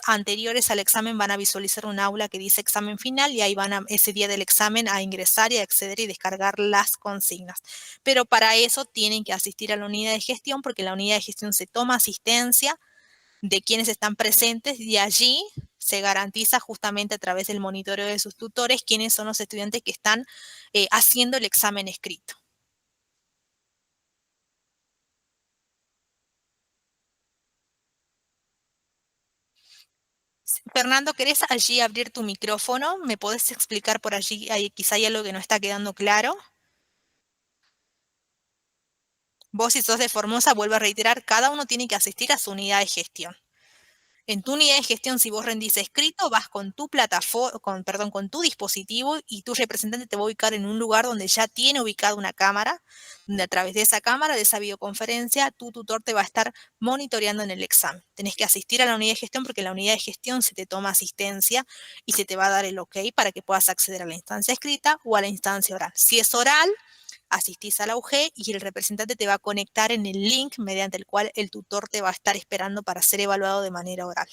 anteriores al examen van a visualizar un aula que dice examen final y ahí van a, ese día del examen, a ingresar y acceder y descargar las consignas. Pero para eso tienen que asistir a la unidad de gestión, porque en la unidad de gestión se toma asistencia de quienes están presentes y allí se garantiza justamente a través del monitoreo de sus tutores quiénes son los estudiantes que están haciendo el examen escrito. Fernando, ¿querés allí abrir tu micrófono? ¿Me podés explicar por allí? Quizá hay algo que no está quedando claro. Vos, si sos de Formosa, vuelvo a reiterar, cada uno tiene que asistir a su unidad de gestión. En tu unidad de gestión, si vos rendís escrito, vas con tu plataforma, con tu dispositivo y tu representante te va a ubicar en un lugar donde ya tiene ubicada una cámara, donde a través de esa cámara, de esa videoconferencia, tu tutor te va a estar monitoreando en el examen. Tenés que asistir a la unidad de gestión porque en la unidad de gestión se te toma asistencia y se te va a dar el OK para que puedas acceder a la instancia escrita o a la instancia oral. Si es oral, asistís a la UG y el representante te va a conectar en el link mediante el cual el tutor te va a estar esperando para ser evaluado de manera oral.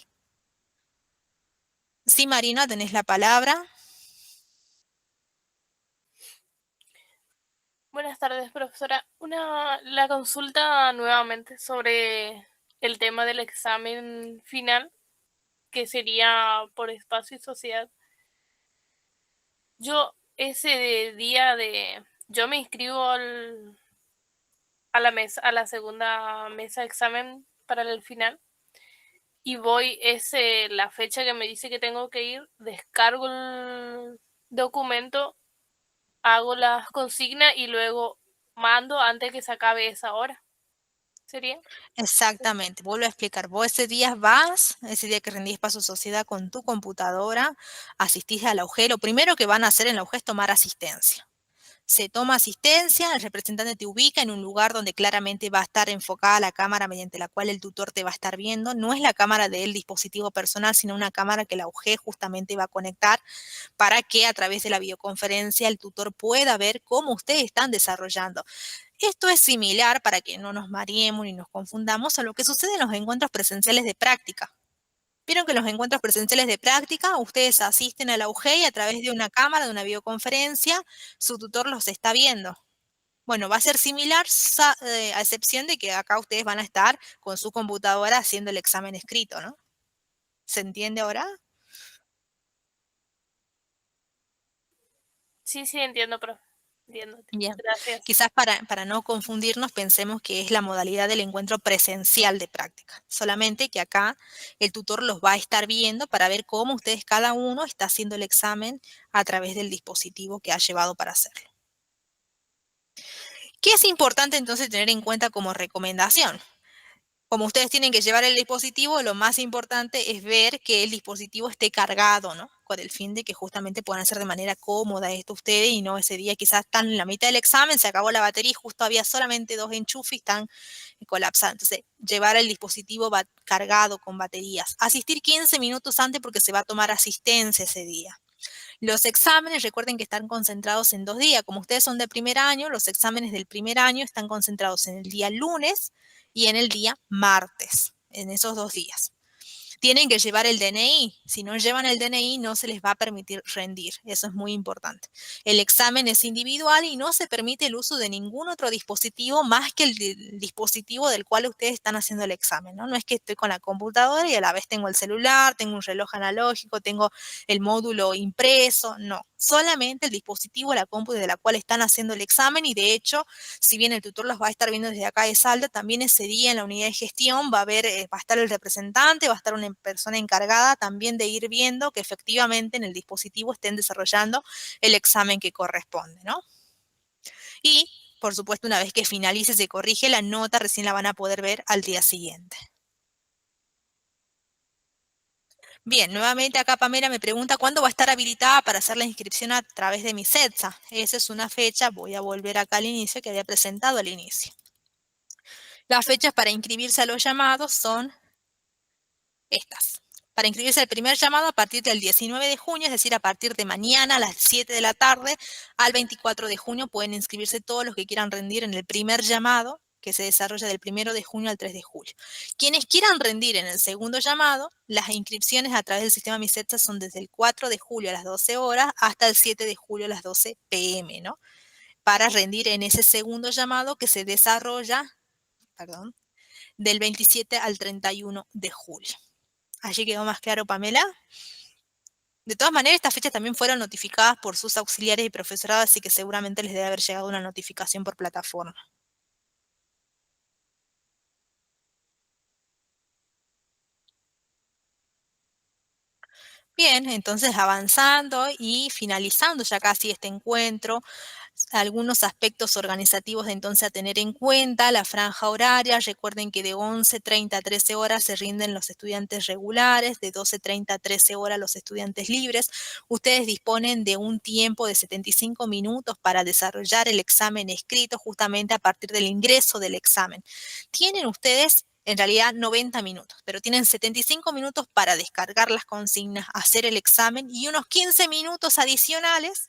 Sí, Marina, tenés la palabra.
Buenas tardes, profesora. La consulta nuevamente sobre el tema del examen final, que sería por espacio y sociedad. Yo ese día yo me inscribo a la segunda mesa de examen para el final y voy, la fecha que me dice que tengo que ir, descargo el documento, hago las consignas y luego mando antes que se acabe esa hora. ¿Sería?
Exactamente, vuelvo a explicar. Vos ese día vas, ese día que rendís paso sociedad con tu computadora, asistís a la UG. Lo primero que van a hacer en la UG es tomar asistencia. Se toma asistencia, el representante te ubica en un lugar donde claramente va a estar enfocada la cámara mediante la cual el tutor te va a estar viendo. No es la cámara del dispositivo personal, sino una cámara que la UG justamente va a conectar para que a través de la videoconferencia el tutor pueda ver cómo ustedes están desarrollando. Esto es similar, para que no nos mareemos ni nos confundamos, a lo que sucede en los encuentros presenciales de práctica. Vieron que en los encuentros presenciales de práctica ustedes asisten a la UG y a través de una cámara, de una videoconferencia, su tutor los está viendo. Bueno, va a ser similar a excepción de que acá ustedes van a estar con su computadora haciendo el examen escrito, ¿no? ¿Se entiende ahora?
Sí, entiendo, profe. Entiendo.
Bien,
Gracias.
quizás para no confundirnos pensemos que es la modalidad del encuentro presencial de práctica, solamente que acá el tutor los va a estar viendo para ver cómo ustedes cada uno está haciendo el examen a través del dispositivo que ha llevado para hacerlo. ¿Qué es importante entonces tener en cuenta como recomendación? Como ustedes tienen que llevar el dispositivo, lo más importante es ver que el dispositivo esté cargado, ¿no? Con el fin de que justamente puedan hacer de manera cómoda esto ustedes y no ese día quizás están en la mitad del examen, se acabó la batería y justo había solamente 2 enchufes y están colapsados. Entonces, llevar el dispositivo cargado con baterías. Asistir 15 minutos antes porque se va a tomar asistencia ese día. Los exámenes, recuerden que están concentrados en 2 días. Como ustedes son de primer año, los exámenes del primer año están concentrados en el día lunes y en el día martes, en esos 2 días. Tienen que llevar el DNI. Si no llevan el DNI, no se les va a permitir rendir. Eso es muy importante. El examen es individual y no se permite el uso de ningún otro dispositivo más que el dispositivo del cual ustedes están haciendo el examen, ¿no? No es que estoy con la computadora y a la vez tengo el celular, tengo un reloj analógico, tengo el módulo impreso. No, solamente el dispositivo, la compu de la cual están haciendo el examen y de hecho, si bien el tutor los va a estar viendo desde acá de Salta, también ese día en la unidad de gestión va a estar el representante, va a estar una persona encargada también de ir viendo que efectivamente en el dispositivo estén desarrollando el examen que corresponde, ¿no? Y, por supuesto, una vez que finalice, se corrige la nota, recién la van a poder ver al día siguiente. Bien, nuevamente acá Pamela me pregunta cuándo va a estar habilitada para hacer la inscripción a través de mi CETSA. Esa es una fecha, voy a volver acá al inicio que había presentado al inicio. Las fechas para inscribirse a los llamados son estas. Para inscribirse al primer llamado a partir del 19 de junio, es decir, a partir de mañana a las 7 de la tarde al 24 de junio, pueden inscribirse todos los que quieran rendir en el primer llamado, que se desarrolla del 1 de junio al 3 de julio. Quienes quieran rendir en el segundo llamado, las inscripciones a través del sistema MISETSA son desde el 4 de julio a las 12 horas hasta el 7 de julio a las 12 p.m., ¿no? Para rendir en ese segundo llamado que se desarrolla, del 27 al 31 de julio. ¿Allí quedó más claro, Pamela? De todas maneras, estas fechas también fueron notificadas por sus auxiliares y profesorado, así que seguramente les debe haber llegado una notificación por plataforma. Bien, entonces avanzando y finalizando ya casi este encuentro, algunos aspectos organizativos de entonces a tener en cuenta, la franja horaria, recuerden que de 11:30 a 13 horas se rinden los estudiantes regulares, de 12:30 a 13 horas los estudiantes libres. Ustedes disponen de un tiempo de 75 minutos para desarrollar el examen escrito justamente a partir del ingreso del examen. Tienen ustedes en realidad 90 minutos, pero tienen 75 minutos para descargar las consignas, hacer el examen y unos 15 minutos adicionales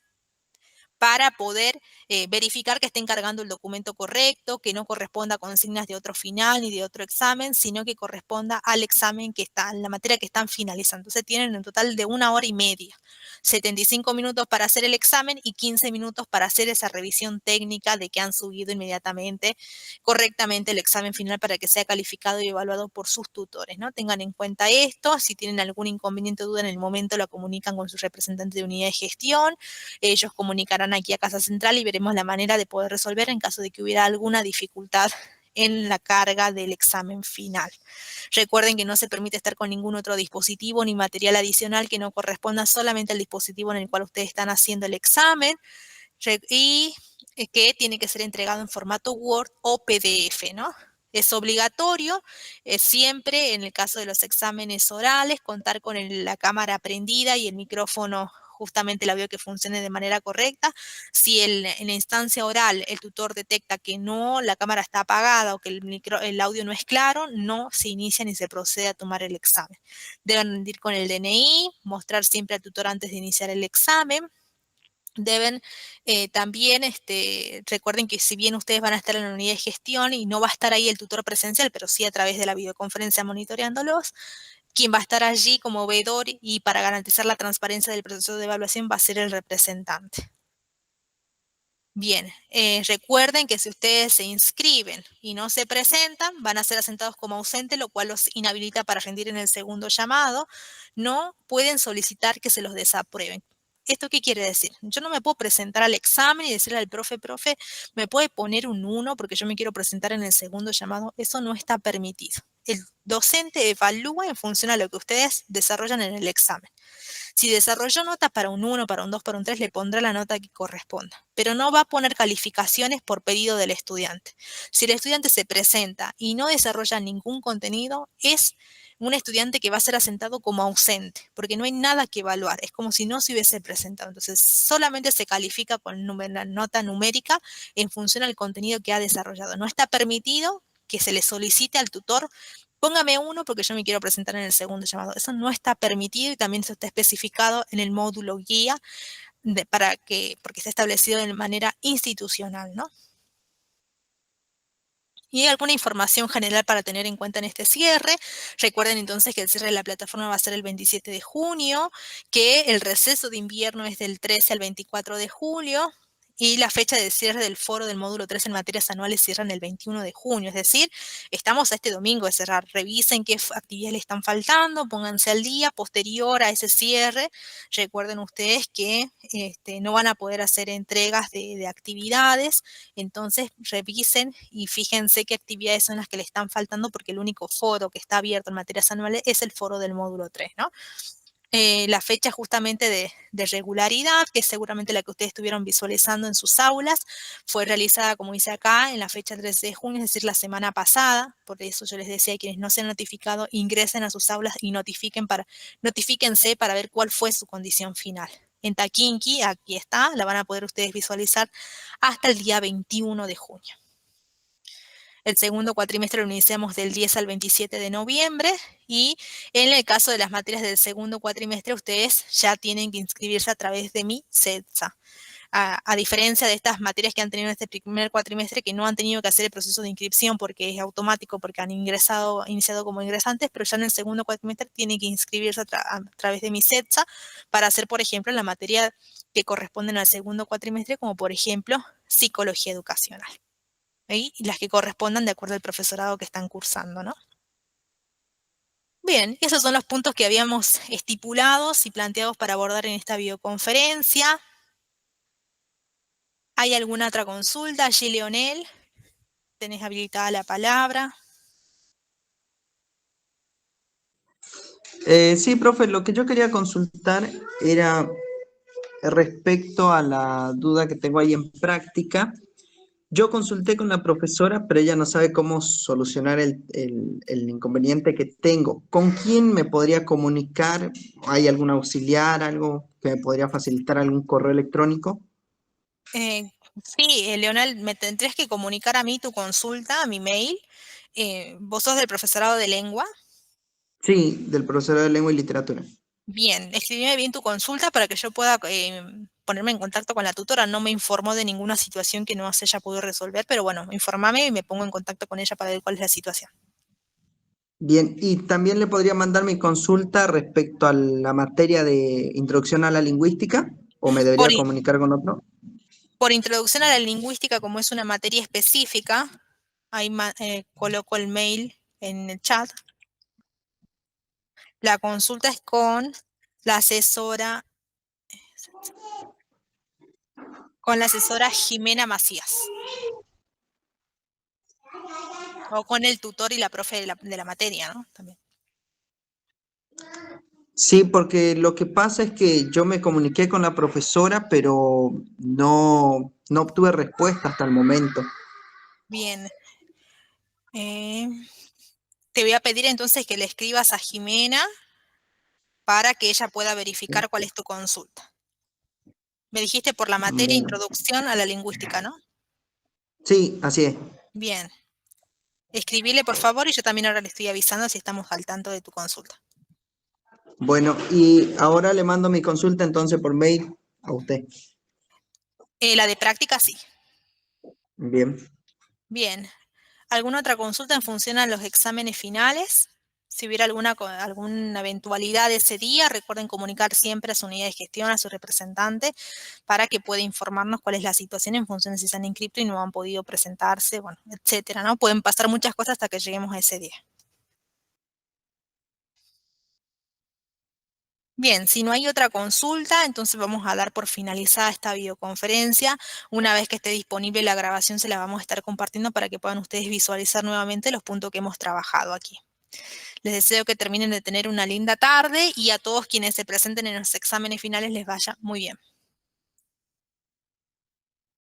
para poder verificar que estén cargando el documento correcto, que no corresponda a consignas de otro final ni de otro examen, sino que corresponda al examen que está, en la materia que están finalizando. Entonces tienen un total de 1 hora y media. 75 minutos para hacer el examen y 15 minutos para hacer esa revisión técnica de que han subido inmediatamente, correctamente el examen final para que sea calificado y evaluado por sus tutores, ¿no? Tengan en cuenta esto. Si tienen algún inconveniente o duda en el momento, la comunican con su representante de unidad de gestión. Ellos comunicarán aquí a Casa Central y veremos la manera de poder resolver en caso de que hubiera alguna dificultad en la carga del examen final. Recuerden que no se permite estar con ningún otro dispositivo ni material adicional que no corresponda solamente al dispositivo en el cual ustedes están haciendo el examen y que tiene que ser entregado en formato Word o PDF, ¿no? Es obligatorio siempre en el caso de los exámenes orales contar con la cámara prendida y el micrófono justamente la veo que funcione de manera correcta. Si en la instancia oral el tutor detecta que no, la cámara está apagada o que el audio no es claro, no se inicia ni se procede a tomar el examen. Deben rendir con el DNI, mostrar siempre al tutor antes de iniciar el examen. Deben también, recuerden que si bien ustedes van a estar en la unidad de gestión y no va a estar ahí el tutor presencial, pero sí a través de la videoconferencia monitoreándolos, quien va a estar allí como veedor y para garantizar la transparencia del proceso de evaluación va a ser el representante. Bien, recuerden que si ustedes se inscriben y no se presentan, van a ser asentados como ausentes, lo cual los inhabilita para rendir en el segundo llamado. No pueden solicitar que se los desaprueben. ¿Esto qué quiere decir? Yo no me puedo presentar al examen y decirle al profe, me puede poner un 1 porque yo me quiero presentar en el segundo llamado. Eso no está permitido. El docente evalúa en función a lo que ustedes desarrollan en el examen. Si desarrolló nota para un 1, para un 2, para un 3, le pondrá la nota que corresponda, pero no va a poner calificaciones por pedido del estudiante. Si el estudiante se presenta y no desarrolla ningún contenido, es un estudiante que va a ser asentado como ausente, porque no hay nada que evaluar, es como si no se hubiese presentado. Entonces, solamente se califica con la nota numérica en función al contenido que ha desarrollado. No está permitido que se le solicite al tutor póngame 1 porque yo me quiero presentar en el segundo llamado. Eso no está permitido y también eso está especificado en el módulo guía porque está establecido de manera institucional, ¿no? Y alguna información general para tener en cuenta en este cierre. Recuerden entonces que el cierre de la plataforma va a ser el 27 de junio, que el receso de invierno es del 13 al 24 de julio, y la fecha de cierre del foro del módulo 3 en materias anuales cierran el 21 de junio, es decir, estamos a este domingo de cerrar. Revisen qué actividades le están faltando, pónganse al día posterior a ese cierre. Recuerden ustedes que no van a poder hacer entregas de actividades, entonces revisen y fíjense qué actividades son las que le están faltando porque el único foro que está abierto en materias anuales es el foro del módulo 3, ¿no? La fecha justamente de regularidad, que es seguramente la que ustedes estuvieron visualizando en sus aulas, fue realizada, como dice acá, en la fecha 13 de junio, es decir, la semana pasada. Por eso yo les decía a quienes no se han notificado, ingresen a sus aulas y notifíquense para ver cuál fue su condición final. En Taquinqui, aquí está, la van a poder ustedes visualizar hasta el día 21 de junio. El segundo cuatrimestre lo iniciamos del 10 al 27 de noviembre y en el caso de las materias del segundo cuatrimestre ustedes ya tienen que inscribirse a través de mi CETSA. A diferencia de estas materias que han tenido en este primer cuatrimestre que no han tenido que hacer el proceso de inscripción porque es automático, porque han iniciado como ingresantes, pero ya en el segundo cuatrimestre tienen que inscribirse a través de mi CETSA para hacer, por ejemplo, la materia que corresponden al segundo cuatrimestre, como por ejemplo, psicología educacional. ¿Sí? Y las que correspondan de acuerdo al profesorado que están cursando, ¿no? Bien, esos son los puntos que habíamos estipulados y planteados para abordar en esta videoconferencia. ¿Hay alguna otra consulta? Allí, Leonel, tenés habilitada la palabra.
Sí, profe, lo que yo quería consultar era respecto a la duda que tengo ahí en práctica. Yo consulté con la profesora, pero ella no sabe cómo solucionar el inconveniente que tengo. ¿Con quién me podría comunicar? ¿Hay algún auxiliar, algo que me podría facilitar, algún correo electrónico?
Sí, Leonel, me tendrías que comunicar a mí tu consulta, a mi mail. ¿Vos sos del profesorado de lengua?
Sí, del profesor de lengua y literatura.
Bien, escribime bien tu consulta para que yo pueda ponerme en contacto con la tutora. No me informó de ninguna situación que no se haya podido resolver, pero bueno, informame y me pongo en contacto con ella para ver cuál es la situación.
Bien, y también le podría mandar mi consulta respecto a la materia de introducción a la lingüística, o me debería comunicar con otro.
Por introducción a la lingüística, como es una materia específica, ahí coloco el mail en el chat. La consulta es con la asesora Jimena Macías. O con el tutor y la profe de la materia, ¿no? También.
Sí, porque lo que pasa es que yo me comuniqué con la profesora, pero no obtuve respuesta hasta el momento.
Bien. Te voy a pedir entonces que le escribas a Jimena para que ella pueda verificar cuál es tu consulta. Me dijiste por la materia introducción a la lingüística, ¿no?
Sí, así es.
Bien. Escribile, por favor, y yo también ahora le estoy avisando si estamos al tanto de tu consulta.
Bueno, y ahora le mando mi consulta entonces por mail a usted.
La de práctica, sí.
Bien.
Bien. ¿Alguna otra consulta en función a los exámenes finales? Si hubiera alguna eventualidad de ese día, recuerden comunicar siempre a su unidad de gestión, a su representante, para que pueda informarnos cuál es la situación en función de si se han inscrito y no han podido presentarse, bueno, etcétera, ¿no? Pueden pasar muchas cosas hasta que lleguemos a ese día. Bien, si no hay otra consulta, entonces vamos a dar por finalizada esta videoconferencia. Una vez que esté disponible la grabación, se la vamos a estar compartiendo para que puedan ustedes visualizar nuevamente los puntos que hemos trabajado aquí. Les deseo que terminen de tener una linda tarde y a todos quienes se presenten en los exámenes finales les vaya muy bien.